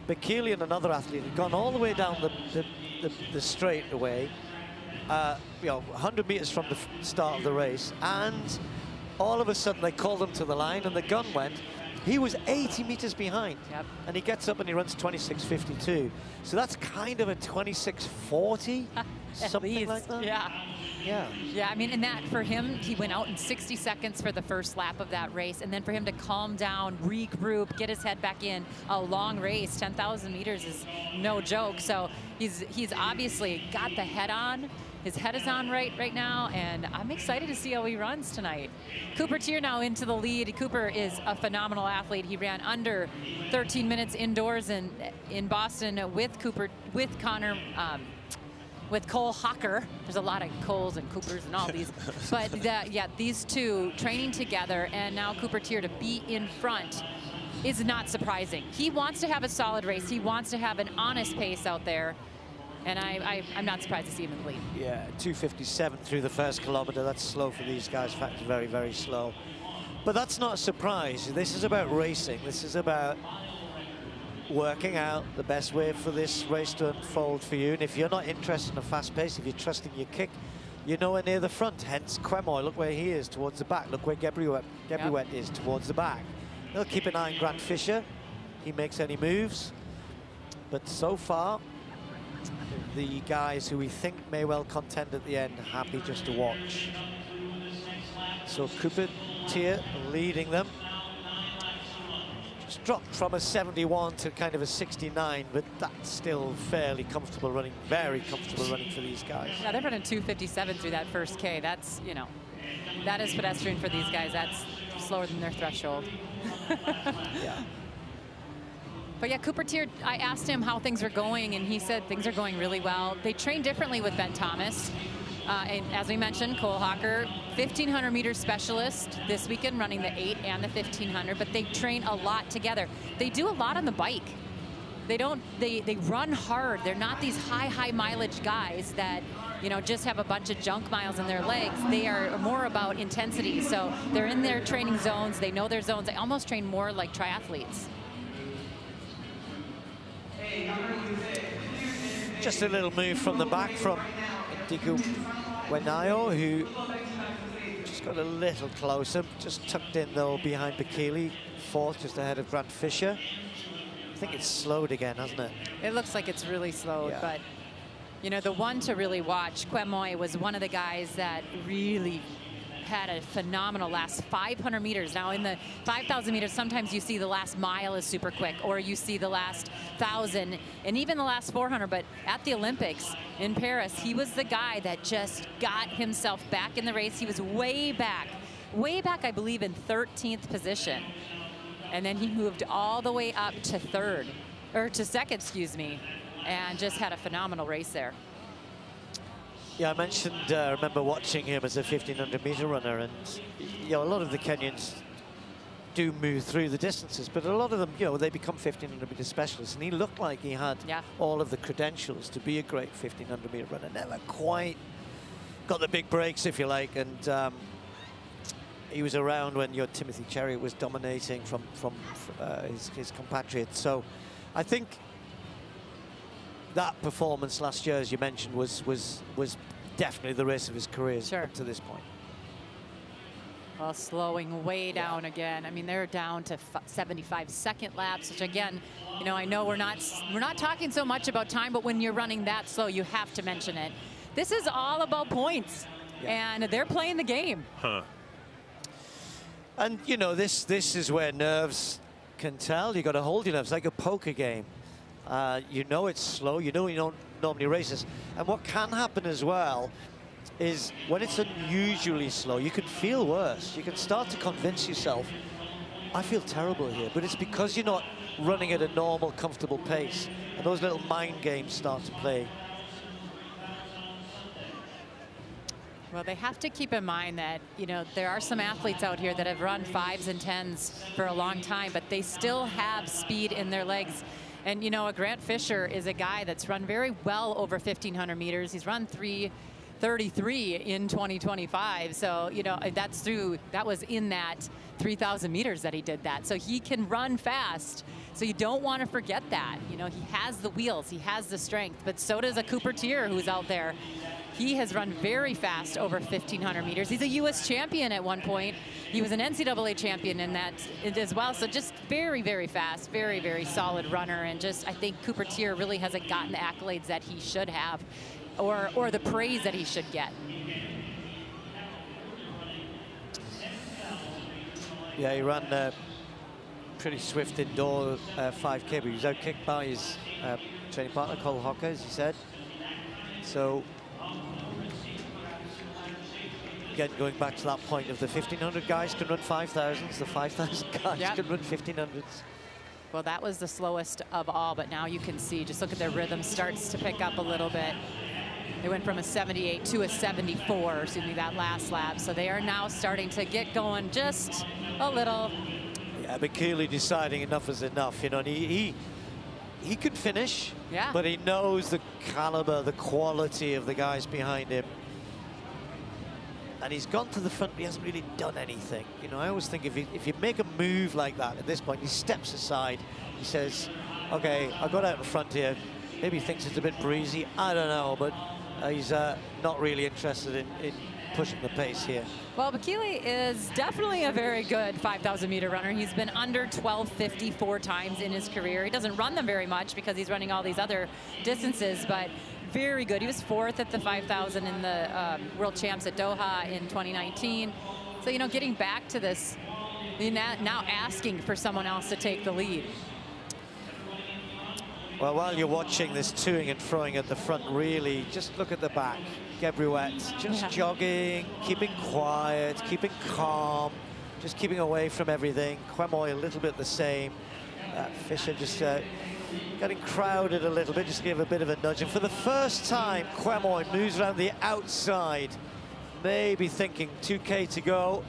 Bekele and another athlete had gone all the way down the straight away, you know, 100 meters from the start of the race, and all of a sudden they called him to the line and the gun went. He was 80 meters behind, and he gets up and he runs 26:52. So that's kind of a 26:40, something like that. Yeah, I mean, and that for him, he went out in 60 seconds for the first lap of that race, and then for him to calm down, regroup, get his head back in, a long race, 10,000 meters is no joke. So he's obviously got the head on. His head is on right now, and I'm excited to see how he runs tonight. Cooper Tier now into the lead. Cooper is a phenomenal athlete. He ran under 13 minutes indoors in Boston with Cole Hocker. There's a lot of Coles and Coopers and all these. But these two training together, and now Cooper Tier to be in front is not surprising. He wants to have a solid race. He wants to have an honest pace out there. And I'm not surprised to see him in the lead. Yeah, 2:57 through the first kilometer. That's slow for these guys. In fact, it's very, very slow. But that's not a surprise. This is about racing. This is about working out the best way for this race to unfold for you. And if you're not interested in a fast pace, if you're trusting your kick, you're nowhere near the front. Hence Quemoy, look where he is, towards the back. Look where Gebrewet is, towards the back. They'll keep an eye on Grant Fisher. He makes any moves. But so far, the guys who we think may well contend at the end, happy just to watch. So Cooper Tier leading them. Just dropped from a 71 to kind of a 69, but that's still fairly comfortable running, very comfortable running for these guys. Yeah, they're running 2:57 through that first K. That's, you know, that is pedestrian for these guys. That's slower than their threshold. Yeah. But yeah, Cooper Tier, I asked him how things are going, and he said things are going really well. They train differently with Ben Thomas. And as we mentioned, Cole Hocker, 1,500 meter specialist this weekend, running the 8 and the 1,500, but they train a lot together. They do a lot on the bike. They run hard. They're not these high mileage guys that, you know, just have a bunch of junk miles in their legs. They are more about intensity. So they're in their training zones. They know their zones. They almost train more like triathletes. Just a little move from the back from Ndiku Wenayo, who just got a little closer, just tucked in though behind Bekele, fourth, just ahead of Grant Fisher. I think it's slowed again, hasn't it? It looks like it's really slowed, yeah. But you know, the one to really watch, Quemoy, was one of the guys that really had a phenomenal last 500 meters. Now in the 5,000 meters, sometimes you see the last mile is super quick, or you see the last 1,000 and even the last 400. But at the Olympics in Paris, he was the guy that just got himself back in the race. He was way back way back, I believe, in 13th position. And then he moved all the way up to second, excuse me, and just had a phenomenal race there. Yeah, I mentioned, I remember watching him as a 1500 meter runner, and a lot of the Kenyans do move through the distances, but a lot of them, they become 1500 meter specialists, and he looked like he had all of the credentials to be a great 1500 meter runner. Never quite got the big breaks, if you like, and he was around when Timothy Chariot was dominating from his compatriots. So I think that performance last year, as you mentioned, was definitely the race of his career up to this point. Well, slowing way down again. I mean, they're down to 75-second laps, which again, I know we're not talking so much about time, but when you're running that slow, you have to mention it. This is all about points, and they're playing the game. And this is where nerves can tell. You got to hold your nerves, like a poker game. It's slow. You don't normally race this. And what can happen as well is when it's unusually slow, you can feel worse. You can start to convince yourself, I feel terrible here, but it's because you're not running at a normal, comfortable pace. And those little mind games start to play. Well, they have to keep in mind that, there are some athletes out here that have run 5s and 10s for a long time, but they still have speed in their legs. And, Grant Fisher is a guy that's run very well over 1,500 meters. He's run 3:33 in 2025. So, that was in that 3,000 meters that he did that. So he can run fast. So you don't want to forget that. He has the wheels, he has the strength, but so does a Cooper Tier who's out there. He has run very fast over 1,500 meters. He's a U.S. champion at one point. He was an NCAA champion in that as well. So just very, very fast, very, very solid runner. And I think Cooper Tier really hasn't gotten the accolades that he should have, or the praise that he should get. Yeah, he ran pretty swift indoor 5K, but he was outkicked by his training partner, Cole Hocker, as he said. So, again, going back to that point of the 1,500 guys can run 5,000s, the 5,000 guys can run 1,500s. Well, that was the slowest of all, but now you can see, just look at their rhythm starts to pick up a little bit. They went from a 78 to a 74, excuse me, that last lap. So they are now starting to get going just a little. Yeah, but Keeley deciding enough is enough, and he could finish, but he knows the caliber, the quality of the guys behind him. And he's gone to the front, but he hasn't really done anything. I always think if you make a move like that at this point, he steps aside. He says, okay, I got out in front here. Maybe he thinks it's a bit breezy. I don't know, but he's not really interested in pushing the pace here. Well, Bekele is definitely a very good 5,000 meter runner. He's been under 12:50 4 times in his career. He doesn't run them very much because he's running all these other distances, but very good. He was 4th at the 5,000 in the World Champs at Doha in 2019. So, getting back to this, now asking for someone else to take the lead. Well, while you're watching this toing and throwing at the front, really, just look at the back. Gebruet just jogging, keeping quiet, keeping calm, just keeping away from everything. Quemoy a little bit the same. Fisher just getting crowded a little bit, just give a bit of a nudge. And for the first time, Quemoy moves around the outside, maybe thinking 2K to go.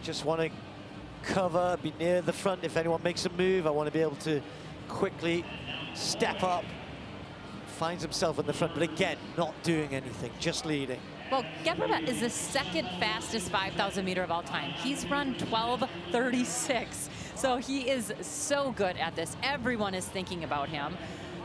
Just want to cover, be near the front. If anyone makes a move, I want to be able to quickly step up. Finds himself in the front, but again, not doing anything, just leading. Well, Gebruet is the second fastest 5,000 meter of all time. He's run 12:36. So he is so good at this. Everyone is thinking about him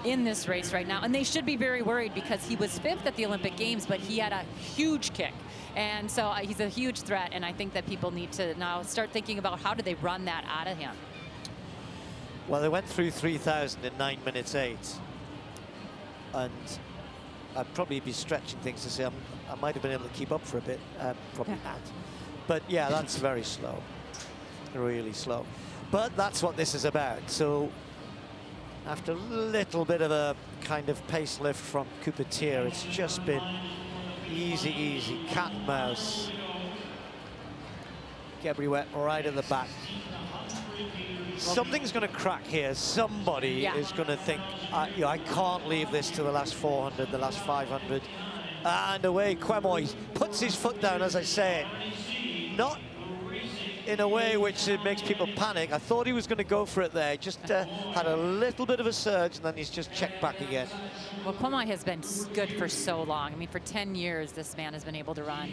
in this race right now. And they should be very worried because he was 5th at the Olympic Games, but he had a huge kick. And so he's a huge threat. And I think that people need to now start thinking about how do they run that out of him. Well, they went through 3,000 in 9 minutes 8. And I'd probably be stretching things to say I might have been able to keep up for a bit. Probably not. But yeah, that's very slow. Really slow. But that's what this is about. So after a little bit of a kind of pace lift from Cooper Tier, it's just been easy, cat and mouse. Gebriwet right at the back. Something's going to crack here. Somebody is going to think, you know, I can't leave this to the last 400, the last 500. And away Kwemoy puts his foot down, as I say. Not in a way which makes people panic. I thought he was going to go for it there. Just had a little bit of a surge, and then he's just checked back again. Well, Kwemoy has been good for so long. I mean, for 10 years, this man has been able to run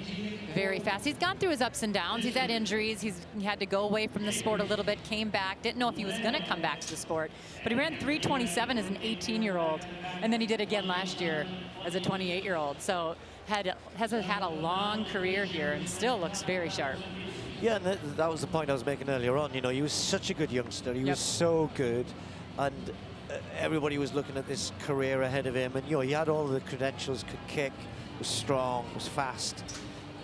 very fast. He's gone through his ups and downs. He's had injuries. He had to go away from the sport a little bit, came back, didn't know if he was going to come back to the sport. But he ran 3:27 as an 18-year-old, and then he did again last year as a 28-year-old. So has had a long career here and still looks very sharp. Yeah, and that was the point I was making earlier on. You know, he was such a good youngster. He was so good, and everybody was looking at this career ahead of him. And, you know, he had all the credentials, could kick, was strong, was fast.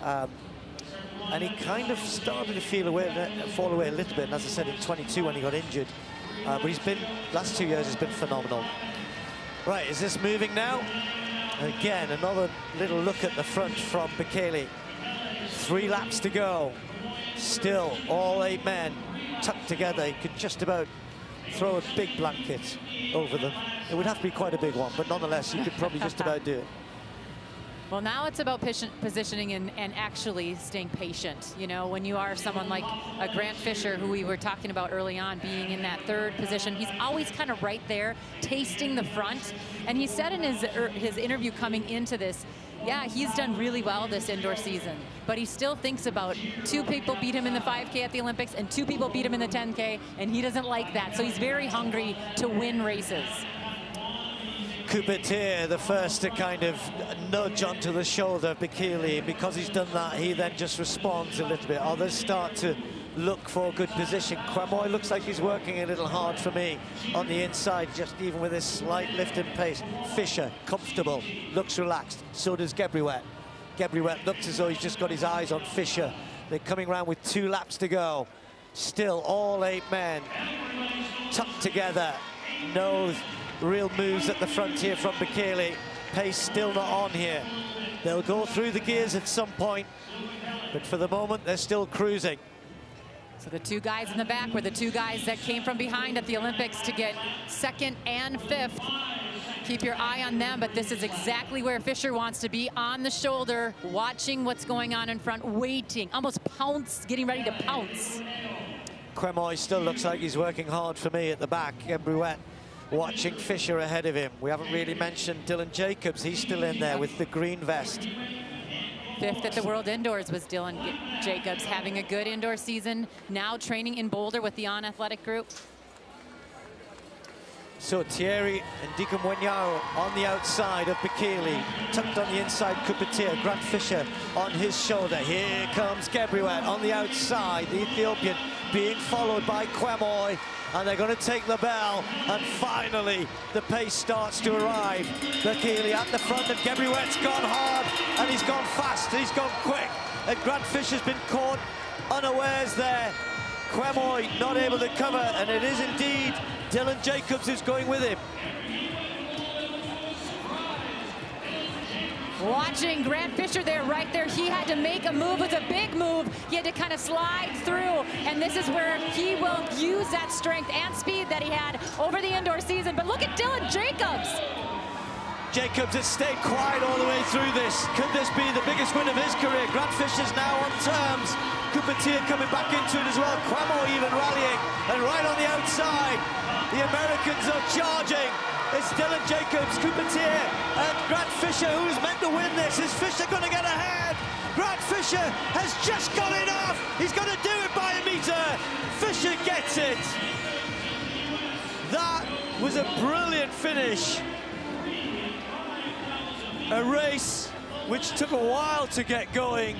And he kind of started to fall away a little bit. And as I said, in 22 when he got injured. But he's been, last 2 years, has been phenomenal. Right, is this moving now? Again, another little look at the front from Bekele. 3 laps to go. Still, all 8 men tucked together. He could just about throw a big blanket over them. It would have to be quite a big one, but nonetheless, he could probably just about do it. Well, now it's about positioning and actually staying patient. You know, when you are someone like a Grant Fisher, who we were talking about early on, being in that 3rd position, he's always kind of right there, tasting the front. And he said in his interview coming into this, yeah, he's done really well this indoor season, but he still thinks about 2 people beat him in the 5K at the Olympics and 2 people beat him in the 10K, and he doesn't like that. So he's very hungry to win races. Coupetir, the first to kind of nudge onto the shoulder of Bekele. Because he's done that, he then just responds a little bit. Others start to look for a good position. Kwemoy looks like he's working a little hard for me on the inside, just even with his slight lift in pace. Fisher, comfortable, looks relaxed. So does Gebriwet. Gebriwet looks as though he's just got his eyes on Fisher. They're coming around with 2 laps to go. Still, all 8 men tucked together. No real moves at the front here from Bekele. Pace still not on here. They'll go through the gears at some point, but for the moment, they're still cruising. So the 2 guys in the back were the 2 guys that came from behind at the Olympics to get 2nd and 5th. Keep your eye on them, but this is exactly where Fisher wants to be, on the shoulder, watching what's going on in front, waiting, almost pounce, getting ready to pounce. Kwemoy still looks like he's working hard for me at the back. Gebriwet watching Fisher ahead of him. We haven't really mentioned Dylan Jacobs. He's still in there with the green vest. 5th at the World Indoors was Dylan Jacobs, having a good indoor season, now training in Boulder with the On Athletic Group. So Thierry and Dikamwenyao on the outside of Bekele, tucked on the inside Coupetir, Grant Fisher on his shoulder. Here comes Gebriwet on the outside, the Ethiopian being followed by Kwemoy, and they're going to take the bell, and finally the pace starts to arrive. Bekele at the front, and Gebriwet's gone hard, and he's gone fast, and he's gone quick, and Grant Fisher's been caught unawares there. Kwemoy not able to cover, and it is indeed Dylan Jacobs who's going with him. Watching Grant Fisher there, right there, he had to make a move. It was a big move. He had to kind of slide through, and this is where he will use that strength and speed that he had over the indoor season. But look at Dylan Jacobs. Jacobs has stayed quiet all the way through this. Could this be the biggest win of his career? Grant Fisher's now on terms. Coupetir coming back into it as well. Kwemoy even rallying, and right on the outside, the Americans are charging. It's Dylan Jacobs, Coupetir, and Grant Fisher who's meant to win this. Is Fisher going to get ahead? Grant Fisher has just got enough. He's going to do it by a meter. Fisher gets it. That was a brilliant finish. A race which took a while to get going,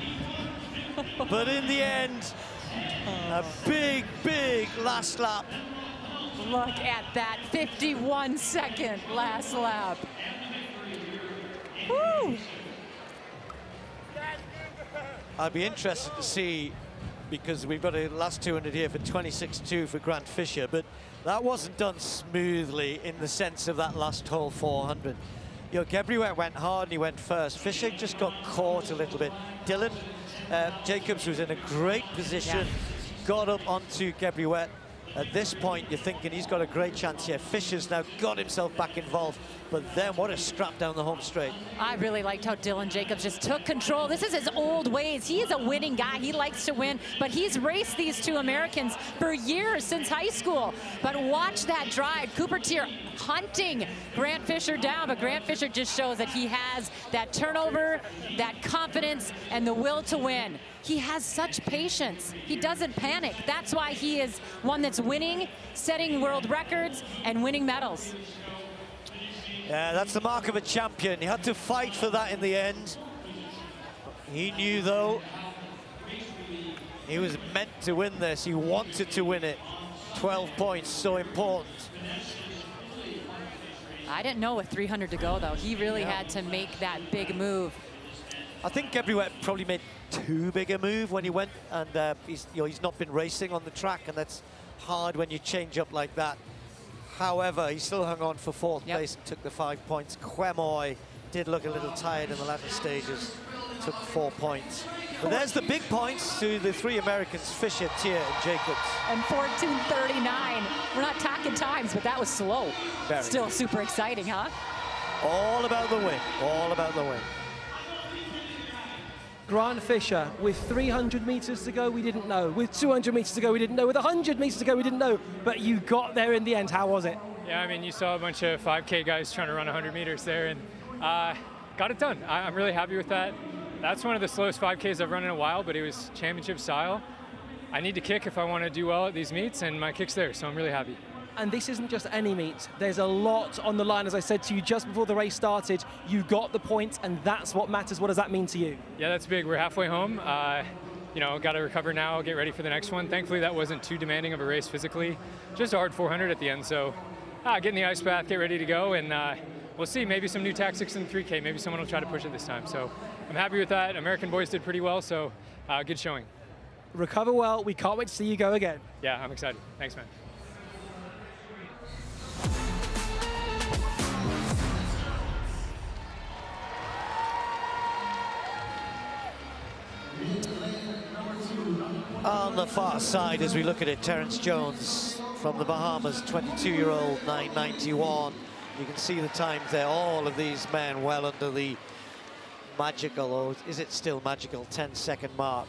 but in the end, a big, big last lap. Look at that, 51-second last lap. Woo! I'd be interested to see, because we've got a last 200 here for 26.2 for Grant Fisher, but that wasn't done smoothly in the sense of that last whole 400. You know, Gebriwet went hard and he went first. Fisher just got caught a little bit. Dylan Jacobs was in a great position, got up onto Gebriouet. At this point, you're thinking he's got a great chance here. Fisher's now got himself back involved, but then what a strap down the home straight. I really liked how Dylan Jacobs just took control. This is his old ways. He is a winning guy. He likes to win, but he's raced these two Americans for years, since high school. But watch that drive. Cooper Tier hunting Grant Fisher down, but Grant Fisher just shows that he has that turnover, that confidence, and the will to win. He has such patience. He doesn't panic. That's why he is one that's winning, setting world records, and winning medals. Yeah, that's the mark of a champion. He had to fight for that in the end. He knew, though, he was meant to win this. He wanted to win it. 12 points, so important. I didn't know with 300 to go, though. He really had to make that big move. I think Gebriouet probably made too big a move when he went, and he's not been racing on the track, and that's hard when you change up like that. However, he still hung on for fourth place and took the 5 points. Quemoy did look a little tired in the latter stages, took 4 points. But there's the big points to the three Americans, Fisher, Tier, and Jacobs. And 14:39. We're not talking times, but that was slow. Very. Still super exciting, huh? All about the win, all about the win. Grant Fisher, with 300 meters to go, we didn't know. With 200 meters to go, we didn't know. With 100 meters to go, we didn't know. But you got there in the end. How was it? Yeah, I mean, you saw a bunch of 5K guys trying to run 100 meters there, and got it done. I'm really happy with that. That's one of the slowest 5Ks I've run in a while, but it was championship style. I need to kick if I want to do well at these meets, and my kick's there, so I'm really happy. And this isn't just any meet. There's a lot on the line. As I said to you just before the race started, you got the points, and that's what matters. What does that mean to you? Yeah, that's big. We're halfway home. You know, got to recover now, get ready for the next one. Thankfully, that wasn't too demanding of a race physically. Just a hard 400 at the end, so get in the ice bath, get ready to go, and we'll see. Maybe some new tactics in the 3K. Maybe someone will try to push it this time. So I'm happy with that. American boys did pretty well, so good showing. Recover well. We can't wait to see you go again. Yeah, I'm excited. Thanks, man. On the far side, as we look at it, Terence Jones from the Bahamas, 22-year-old, 9:91. You can see the times there. All of these men well under the magical, or is it still magical, 10-second mark.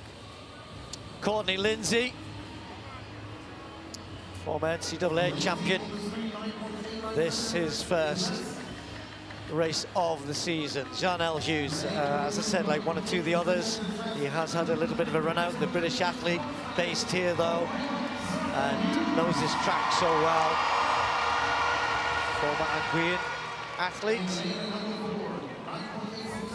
Courtney Lindsay, former NCAA champion. This is his first race of the season. Jean-El Hughes, as I said, like one or two of the others, he has had a little bit of a run out. The British athlete, based here though, and knows this track so well. Former Anguillan athlete.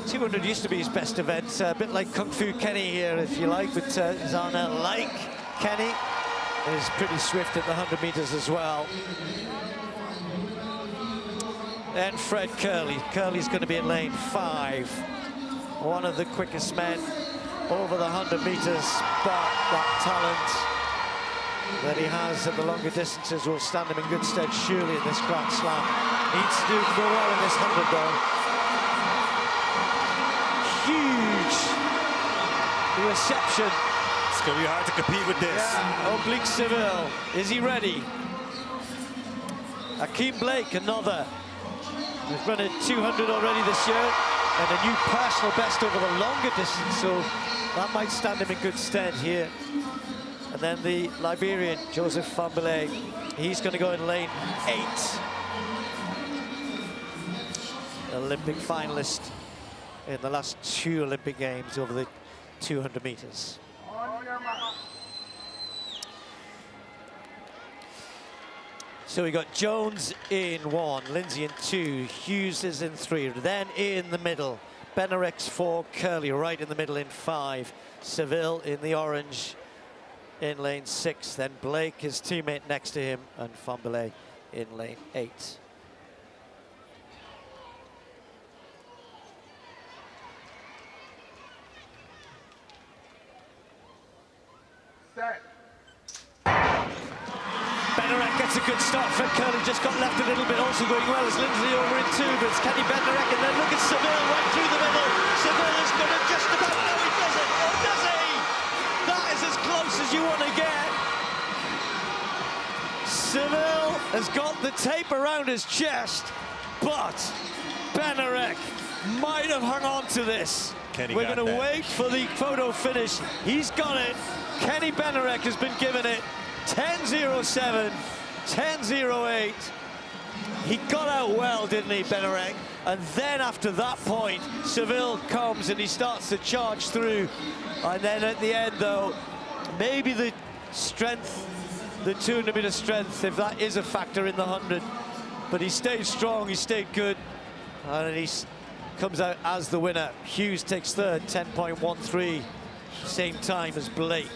200 used to be his best event, a bit like Kung Fu Kenny here, if you like, but Jean-El, like Kenny, is pretty swift at the 100 meters as well. And Fred Curley. Curley's going to be in lane 5. One of the quickest men over the 100 meters, but that talent that he has at the longer distances will stand him in good stead surely in this Grand Slam. Needs to do go well in this 100 though. Huge reception. It's going to be hard to compete with this. Yeah. Oblique Seville. Is he ready? Akeem Blake, another. He's run a 200 already this year, and a new personal best over the longer distance, so that might stand him in good stead here. And then the Liberian, Joseph Fambele, he's going to go in lane 8. Olympic finalist in the last 2 Olympic Games over the 200 meters. So we got Jones in 1, Lindsay in 2, Hughes is in 3. Then in the middle, Benarex 4, Curley right in the middle in 5. Seville in the orange in lane 6. Then Blake, his teammate next to him, and Fambele in lane 8. Benarex gets a good start. Fred Curley just got left a little bit, also going well as Lindsay over in 2, but it's Kenny Benarex, and then look at Seville right through the middle. Seville is going to just about, no he doesn't, oh does he? as you want to get. Seville has got the tape around his chest, but Benarek might have hung on to this. Kenny We're going to that. wait for the photo finish. He's got it. Kenny Benarek has been given it. 10.07, 10.08. He got out well, didn't he, Benarek? And then after that point, Seville comes and he starts to charge through. And then at the end, though, maybe the strength, the 200-meter strength, if that is a factor in the 100. But he stayed strong, he stayed good, and he comes out as the winner. Hughes takes third, 10.13, same time as Blake.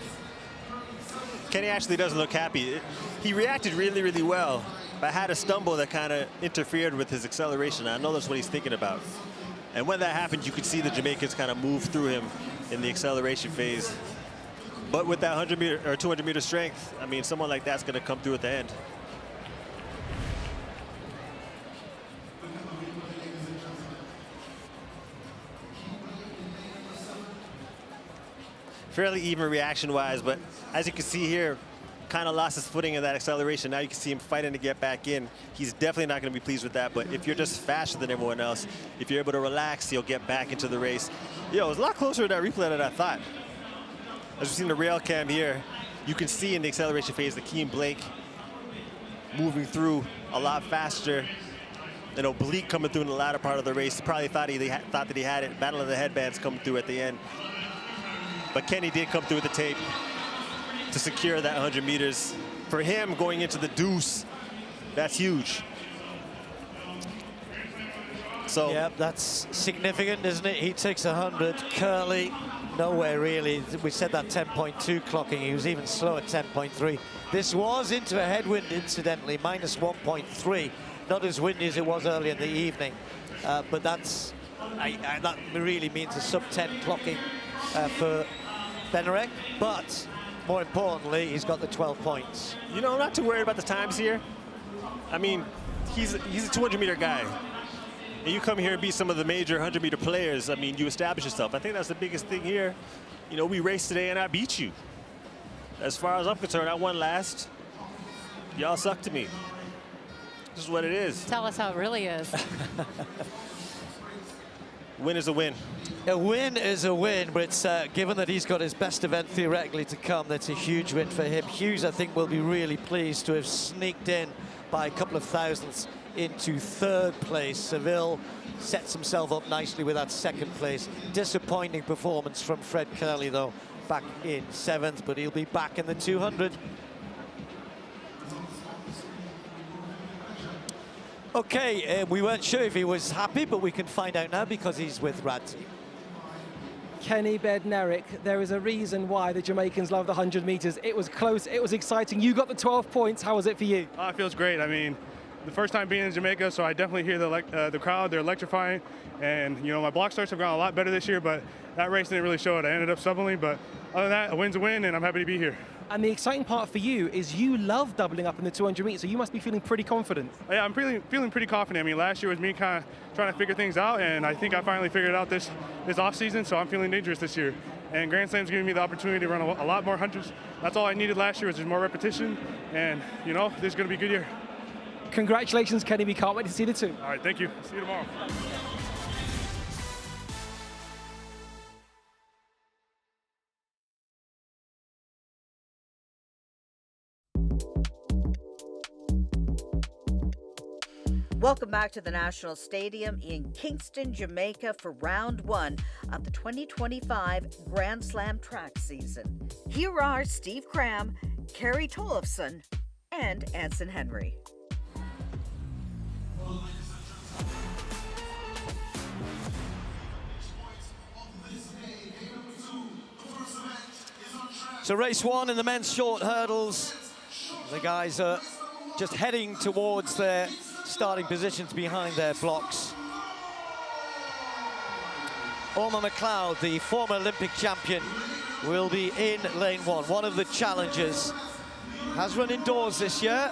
Kenny actually doesn't look happy. He reacted really, really well, but had a stumble that kind of interfered with his acceleration. I know that's what he's thinking about. And when that happened, you could see the Jamaicans kind of move through him in the acceleration phase. But with that 100-meter or 200-meter strength, I mean, someone like that's going to come through at the end. Fairly even reaction-wise, but as you can see here, kind of lost his footing in that acceleration. Now you can see him fighting to get back in. He's definitely not going to be pleased with that, but if you're just faster than everyone else, if you're able to relax, you'll get back into the race. Yo, it was a lot closer to that replay than I thought. As we've seen the rail cam here, you can see in the acceleration phase, the Keem Blake moving through a lot faster. An oblique coming through in the latter part of the race. He probably thought that he had it. Battle of the headbands coming through at the end. But Kenny did come through with the tape to secure that 100 meters. For him, going into the deuce, that's huge. So, yeah, that's significant, isn't it? He takes 100. Curley, nowhere really. We said that 10.2 clocking. He was even slow at 10.3. This was into a headwind, incidentally, minus 1.3. Not as windy as it was earlier in the evening. But that really means a sub-10 clocking for Benarek. But more importantly, he's got the 12 points. You know, I'm not too worried about the times here. I mean, he's a 200-meter guy. And you come here and beat some of the major 100-meter players, I mean, you establish yourself. I think that's the biggest thing here. You know, we raced today and I beat you. As far as I'm concerned, I won last. Y'all suck to me. This is what it is. Tell us how it really is. Win is a win. A win is a win, but it's, given that he's got his best event theoretically to come, that's a huge win for him. Hughes, I think, will be really pleased to have sneaked in by a couple of thousandths into third place. Seville sets himself up nicely with that second place. Disappointing performance from Fred Curley, though, back in seventh, but he'll be back in the 200. Okay, we weren't sure if he was happy, but we can find out now because he's with Radzi. Kenny Bednarek, there is a reason why the Jamaicans love the 100 meters. It was close, it was exciting. You got the 12 points. How was it for you? It feels great. I mean, the first time being in Jamaica, so I definitely hear the crowd. They're electrifying. And, you know, my block starts have gone a lot better this year, but that race didn't really show it. I ended up stubbornly, but other than that, a win's a win, and I'm happy to be here. And the exciting part for you is you love doubling up in the 200 meters, so you must be feeling pretty confident. Yeah, I'm feeling pretty confident. I mean, last year was me kind of trying to figure things out, and I think I finally figured it out this off season, so I'm feeling dangerous this year. And Grand Slam's giving me the opportunity to run a lot more hundreds. That's all I needed last year was just more repetition, and, you know, this is going to be a good year. Congratulations, Kenny. We can't wait to see the two. All right, thank you. See you tomorrow. Welcome back to the National Stadium in Kingston, Jamaica for round one of the 2025 Grand Slam track season. Here are Steve Cram, Kerry Tollefson, and Anson Henry. So race one in the men's short hurdles. The guys are just heading towards their starting positions behind their blocks. Omar McLeod, the former Olympic champion, will be in lane one of the challengers. Has run indoors this year.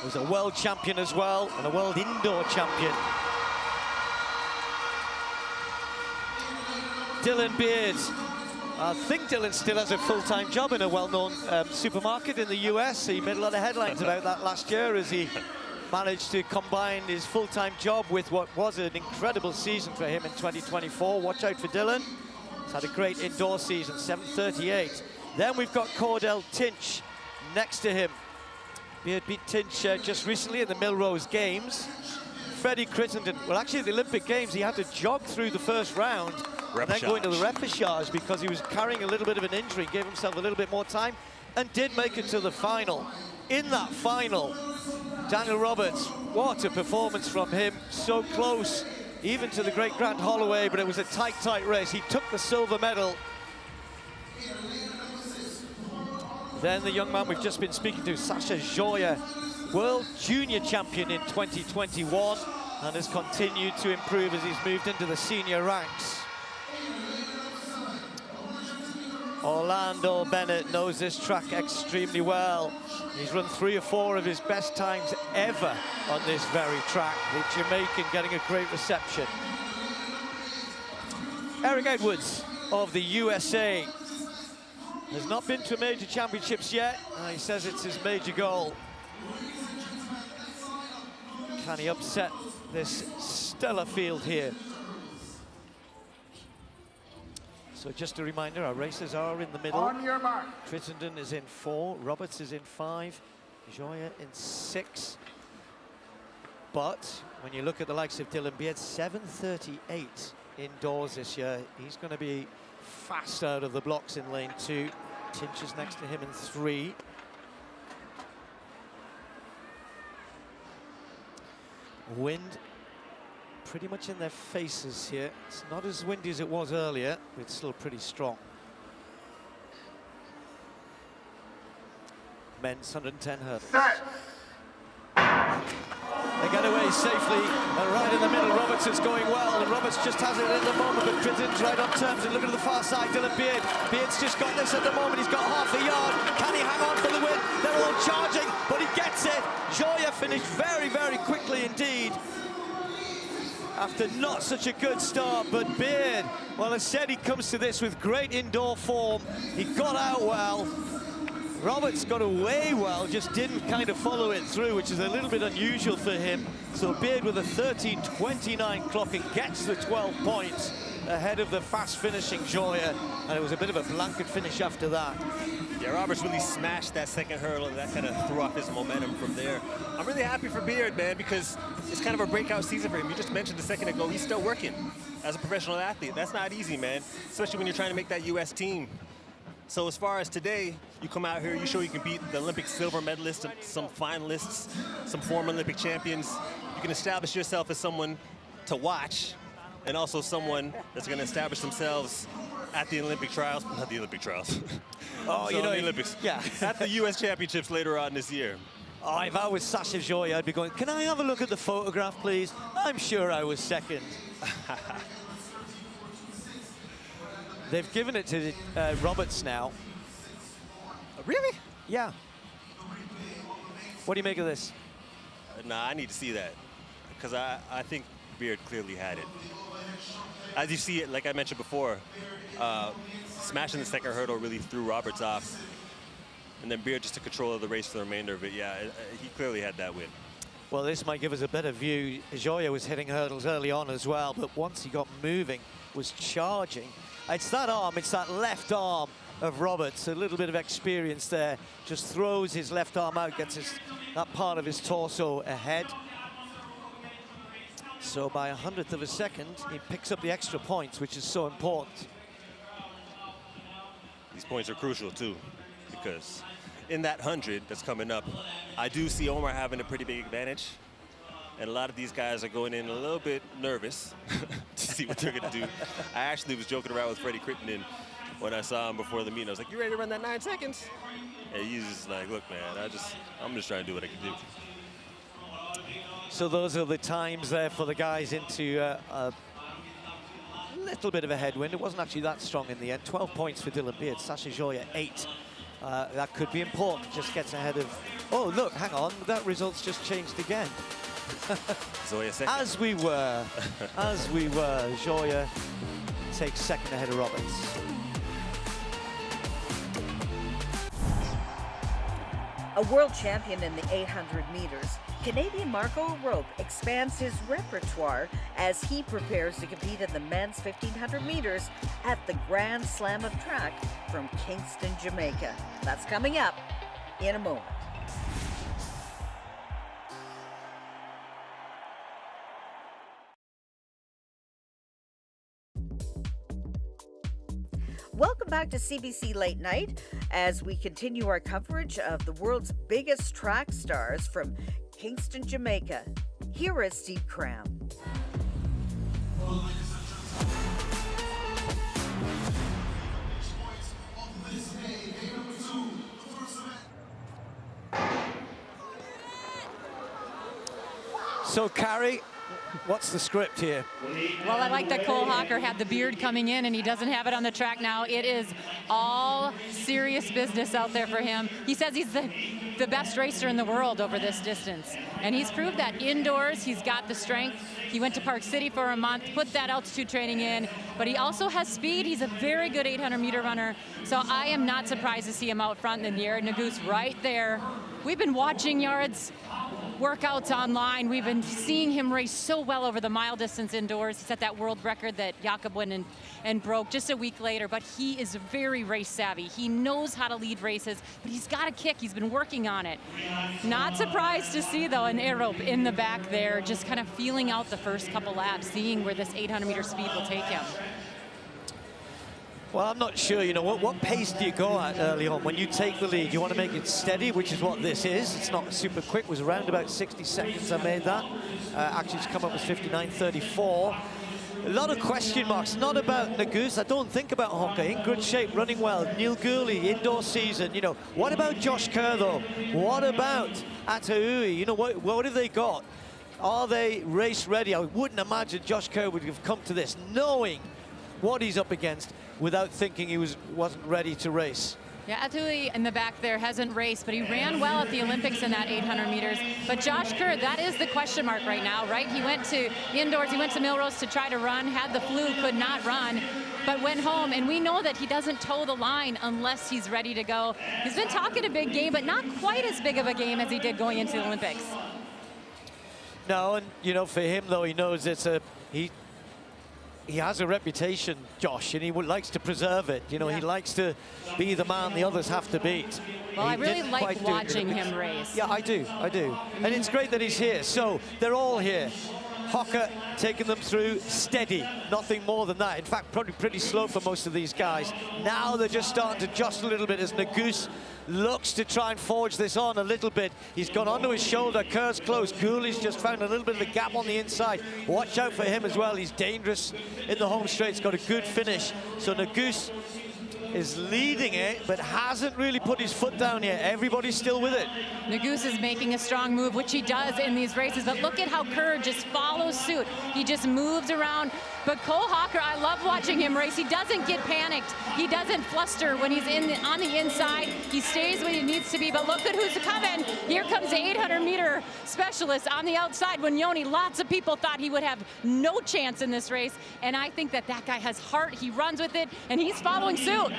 Was a world champion as well, and a world indoor champion. Dylan Beard I think Dylan still has a full-time job in a well-known supermarket in the US. He made a lot of headlines about that last year as he managed to combine his full-time job with what was an incredible season for him in 2024. Watch out for Dylan. He's had a great indoor season, 7:38. Then we've got Cordell Tinch next to him. Beard beat Tinch just recently in the Millrose Games. Freddie Crittenden, well, actually at the Olympic Games, he had to jog through the first round and then go into the repechage because he was carrying a little bit of an injury, gave himself a little bit more time, and did make it to the final. In that final, Daniel Roberts, what a performance from him, so close, even to the great Grant Holloway, but it was a tight, tight race. He took the silver medal. Then the young man we've just been speaking to, Sasha Joya, World Junior Champion in 2021, and has continued to improve as he's moved into the senior ranks. Orlando Bennett knows this track extremely well. He's run 3 or 4 of his best times ever on this very track. The Jamaican getting a great reception. Eric Edwards of the USA has not been to major championships yet. He says it's his major goal. Can he upset this stellar field here? So just a reminder, our racers are in the middle. On your mark. Crittenden is in 4, Roberts is in 5, Joya in 6. But when you look at the likes of Dylan Beard, 7:38 indoors this year. He's going to be fast out of the blocks in lane 2. Tinch is next to him in 3. Wind pretty much in their faces here. It's not as windy as it was earlier, but it's still pretty strong. Men's 110 hurdles. They get away safely, and right in the middle, Roberts is going well, and Roberts just has it at the moment, but Crittenden's right on terms, and look at the far side, Dylan Beard. Beard's just got this at the moment, he's got half a yard. Can he hang on for the win? They're all charging, but he gets it. Joya finished very, very quickly indeed, after not such a good start, but Beard, well, as said, he comes to this with great indoor form. He got out well. Roberts got away well, just didn't kind of follow it through, which is a little bit unusual for him. So Beard with a 13:29 clock and gets the 12 points ahead of the fast finishing Joya, and it was a bit of a blanket finish after that. Yeah, Roberts really smashed that second hurdle, and that kind of threw off his momentum from there. I'm really happy for Beard, man, because it's kind of a breakout season for him. You just mentioned a second ago, he's still working as a professional athlete. That's not easy, man, especially when you're trying to make that U.S. team. So as far as today, you come out here, you show you can beat the Olympic silver medalists, some finalists, some former Olympic champions. You can establish yourself as someone to watch, and also someone that's going to establish themselves at the Olympic trials, not the Olympic trials. Oh, so you know, the Olympics. Yeah. At the U.S. championships later on this year. Oh, if I was Sasha Joya, I'd be going, can I have a look at the photograph, please? I'm sure I was second. They've given it to Roberts now. Really? Yeah. What do you make of this? Nah, I need to see that, because I think Beard clearly had it. As you see it, like I mentioned before, smashing the second hurdle really threw Roberts off, and then Beard just took control of the race for the remainder of it. Yeah, he clearly had that win. Well, this might give us a better view. Joya was hitting hurdles early on as well, but once he got moving, was charging. It's that arm, it's that left arm of Roberts, a little bit of experience there. Just throws his left arm out, gets that part of his torso ahead. So by 100th of a second, he picks up the extra points, which is so important. These points are crucial too, because in that 100 that's coming up, I do see Omar having a pretty big advantage. And a lot of these guys are going in a little bit nervous to see what they're going to do. I actually was joking around with Freddie Crittenden when I saw him before the meeting. I was like, you ready to run that 9 seconds? And he's just like, look, man, I'm just trying to do what I can do. So those are the times there for the guys into a little bit of a headwind. It wasn't actually that strong in the end. 12 points for Dylan Beard, Sasha Joya 8. That could be important, just gets ahead of... Oh, look, hang on, that result's just changed again. As we were, Joya takes second ahead of Roberts. A world champion in the 800 meters, Canadian Marco O'Rourke expands his repertoire as he prepares to compete in the men's 1500 meters at the Grand Slam of Track from Kingston, Jamaica. That's coming up in a moment. Welcome back to CBC Late Night as we continue our coverage of the world's biggest track stars from Kingston, Jamaica. Here is Steve Cram. So, Carrie, what's the script here? Well, I like that Cole Hawker had the beard coming in, and he doesn't have it on the track now. It is all serious business out there for him. He says he's the best racer in the world over this distance, and he's proved that indoors. He's got the strength. He went to Park City for a month, put that altitude training in, but he also has speed. He's a very good 800-meter runner, so I am not surprised to see him out front in the Yared Nuguse right there. We've been watching Yared's workouts online. We've been seeing him race so well over the mile distance indoors. He set that world record that Jakob went and broke just a week later, but he is very race savvy. He knows how to lead races, but he's got a kick. He's been working on it. Not surprised to see, though, an Aerope in the back there, just kind of feeling out the first couple laps, seeing where this 800-meter speed will take him. Well, I'm not sure, you know, what pace do you go at early on? When you take the lead, you want to make it steady, which is what this is. It's not super quick. It was around about 60 seconds I made that. Actually, it's come up with 59.34. A lot of question marks, not about Nuguse. I don't think about Hawker. In good shape, running well. Neil Gurley, indoor season. You know, what about Josh Kerr, though? What about Ataui? You know, what have they got? Are they race ready? I wouldn't imagine Josh Kerr would have come to this knowing what he's up against without thinking he wasn't ready to race. Yeah, Ataui in the back there hasn't raced, but he ran well at the Olympics in that 800 meters. But Josh Kerr, that is the question mark right now, right? He went to indoors, he went to Millrose to try to run, had the flu, could not run, but went home. And we know that he doesn't toe the line unless he's ready to go. He's been talking a big game, but not quite as big of a game as he did going into the Olympics. No, and you know, for him though, he knows it's he has a reputation, Josh, and he likes to preserve it. You know, he likes to be the man the others have to beat. Well, I really like watching him race. Yeah, I do. And it's great that he's here. So they're all here. Hocker taking them through steady, nothing more than that. In fact, probably pretty slow for most of these guys. Now they're just starting to jostle a little bit as Nuguse looks to try and forge this on a little bit. He's gone onto his shoulder, Kerr's close. Gooley's just found a little bit of a gap on the inside. Watch out for him as well. He's dangerous in the home straight. He's got a good finish. So Nuguse is leading it, but hasn't really put his foot down yet. Everybody's still with it. Nuguse is making a strong move, which he does in these races, but look at how Kerr just follows suit. He just moves around. But Cole Hawker, I love watching him race. He doesn't get panicked. He doesn't fluster when he's on the inside. He stays where he needs to be, but look at who's coming. Here comes the 800-meter specialist on the outside. Wanyoni, lots of people thought he would have no chance in this race, and I think that guy has heart. He runs with it, and he's following suit.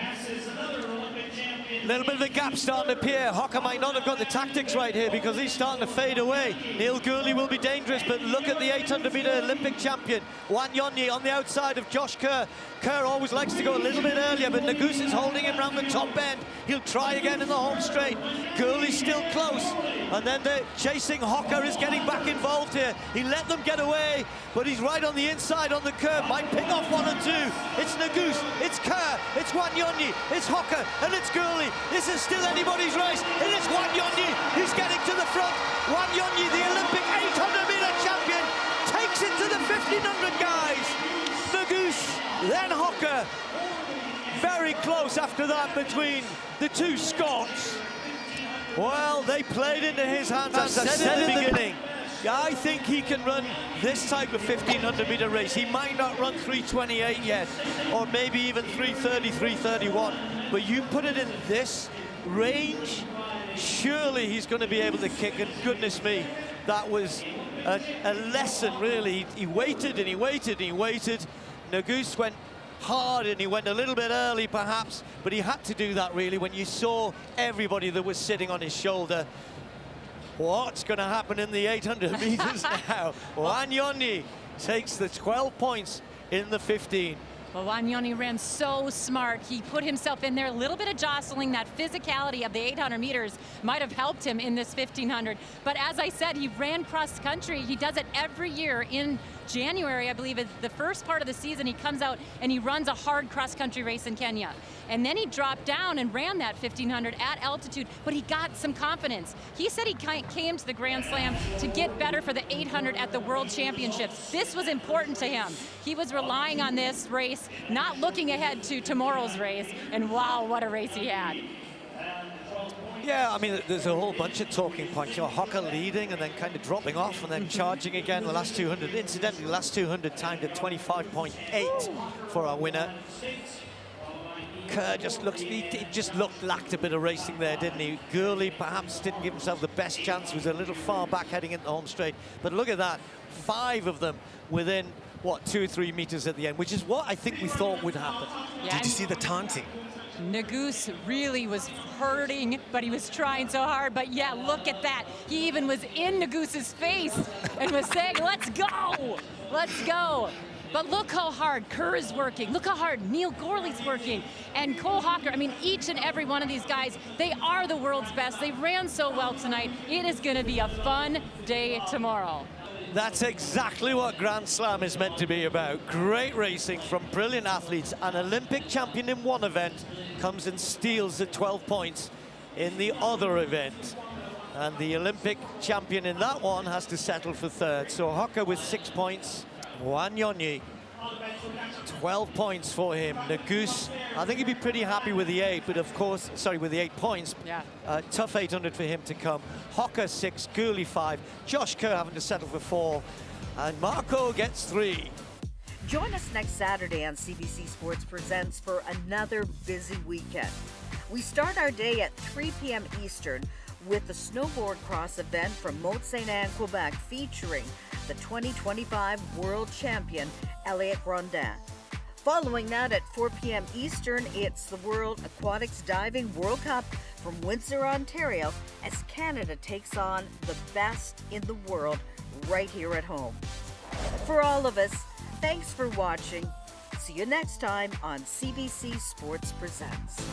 A little bit of a gap starting to appear. Hocker might not have got the tactics right here because he's starting to fade away. Neil Gurley will be dangerous, but look at the 800-meter Olympic champion, Wanyonyi, on the outside of Josh Kerr. Kerr always likes to go a little bit earlier, but Nuguse is holding him around the top end. He'll try again in the home straight. Gurley's still close, and then the chasing Hocker is getting back involved here. He let them get away, but he's right on the inside on the curve. Might pick off one or two. It's Nuguse, it's Kerr, it's Wanyonyi, it's Hocker, and it's Gurley. This is still anybody's race, and it's Wanyonyi. He's getting to the front. Wanyonyi, the Olympic 800-meter champion, takes it to the 1,500 guys. Nuguse, then Hocker. Very close after that between the two Scots. Well, they played into his hands, as I said in the beginning. Yeah, I think he can run this type of 1,500-meter race. He might not run 3:28 yet, or maybe even 3:30, 3:31. But you put it in this range, surely he's going to be able to kick. And goodness me, that was a lesson, really. He waited and he waited and he waited. Nuguse went hard, and he went a little bit early perhaps, but he had to do that really when you saw everybody that was sitting on his shoulder. What's going to happen in the 800 meters now? Wanyoni takes the 12 points in the 15. Well, Wanyoni ran so smart. He put himself in there. A little bit of jostling. That physicality of the 800 meters might have helped him in this 1500. But as I said, he ran cross country. He does it every year in January, I believe, is the first part of the season. He comes out and he runs a hard cross country race in Kenya. And then he dropped down and ran that 1500 at altitude, but he got some confidence. He said he came to the Grand Slam to get better for the 800 at the World Championships. This was important to him. He was relying on this race, not looking ahead to tomorrow's race, and wow, what a race he had. Yeah, I mean, there's a whole bunch of talking points. You know, Hocker leading and then kind of dropping off and then charging again the last 200. Incidentally, the last 200 timed at 25.8 for our winner. Kerr just lacked a bit of racing there, didn't he? Gurley perhaps didn't give himself the best chance. He was a little far back heading into the home straight. But look at that, 5 of them within, what, 2 or 3 meters at the end, which is what I think we thought would happen. Yeah, did you see the taunting? Nagus really was hurting, but he was trying so hard. But yeah, look at that. He even was in Nagus's face and was saying, let's go, let's go. But look how hard Kerr is working. Look how hard Neil Gorley's working. And Cole Hocker, I mean, each and every one of these guys, they are the world's best. They ran so well tonight. It is going to be a fun day tomorrow. That's exactly what Grand Slam is meant to be about. Great racing from brilliant athletes. An Olympic champion in one event comes and steals the 12 points in the other event. And the Olympic champion in that one has to settle for third. So Hocker with 6 points. Wanyoni, 12 points for him. Nagus, I think he'd be pretty happy with the 8, but of course, sorry, with the 8 points. Yeah. Tough 800 for him to come. Hocker 6, Gurley 5, Josh Kerr having to settle for 4, and Marco gets 3. Join us next Saturday on CBC Sports Presents for another busy weekend. We start our day at 3 p.m. Eastern with the snowboard cross event from Mont Saint Anne, Quebec, featuring the 2025 World Champion, Elliot Rondin. Following that at 4 p.m. Eastern, it's the World Aquatics Diving World Cup from Windsor, Ontario, as Canada takes on the best in the world right here at home. For all of us, thanks for watching. See you next time on CBC Sports Presents.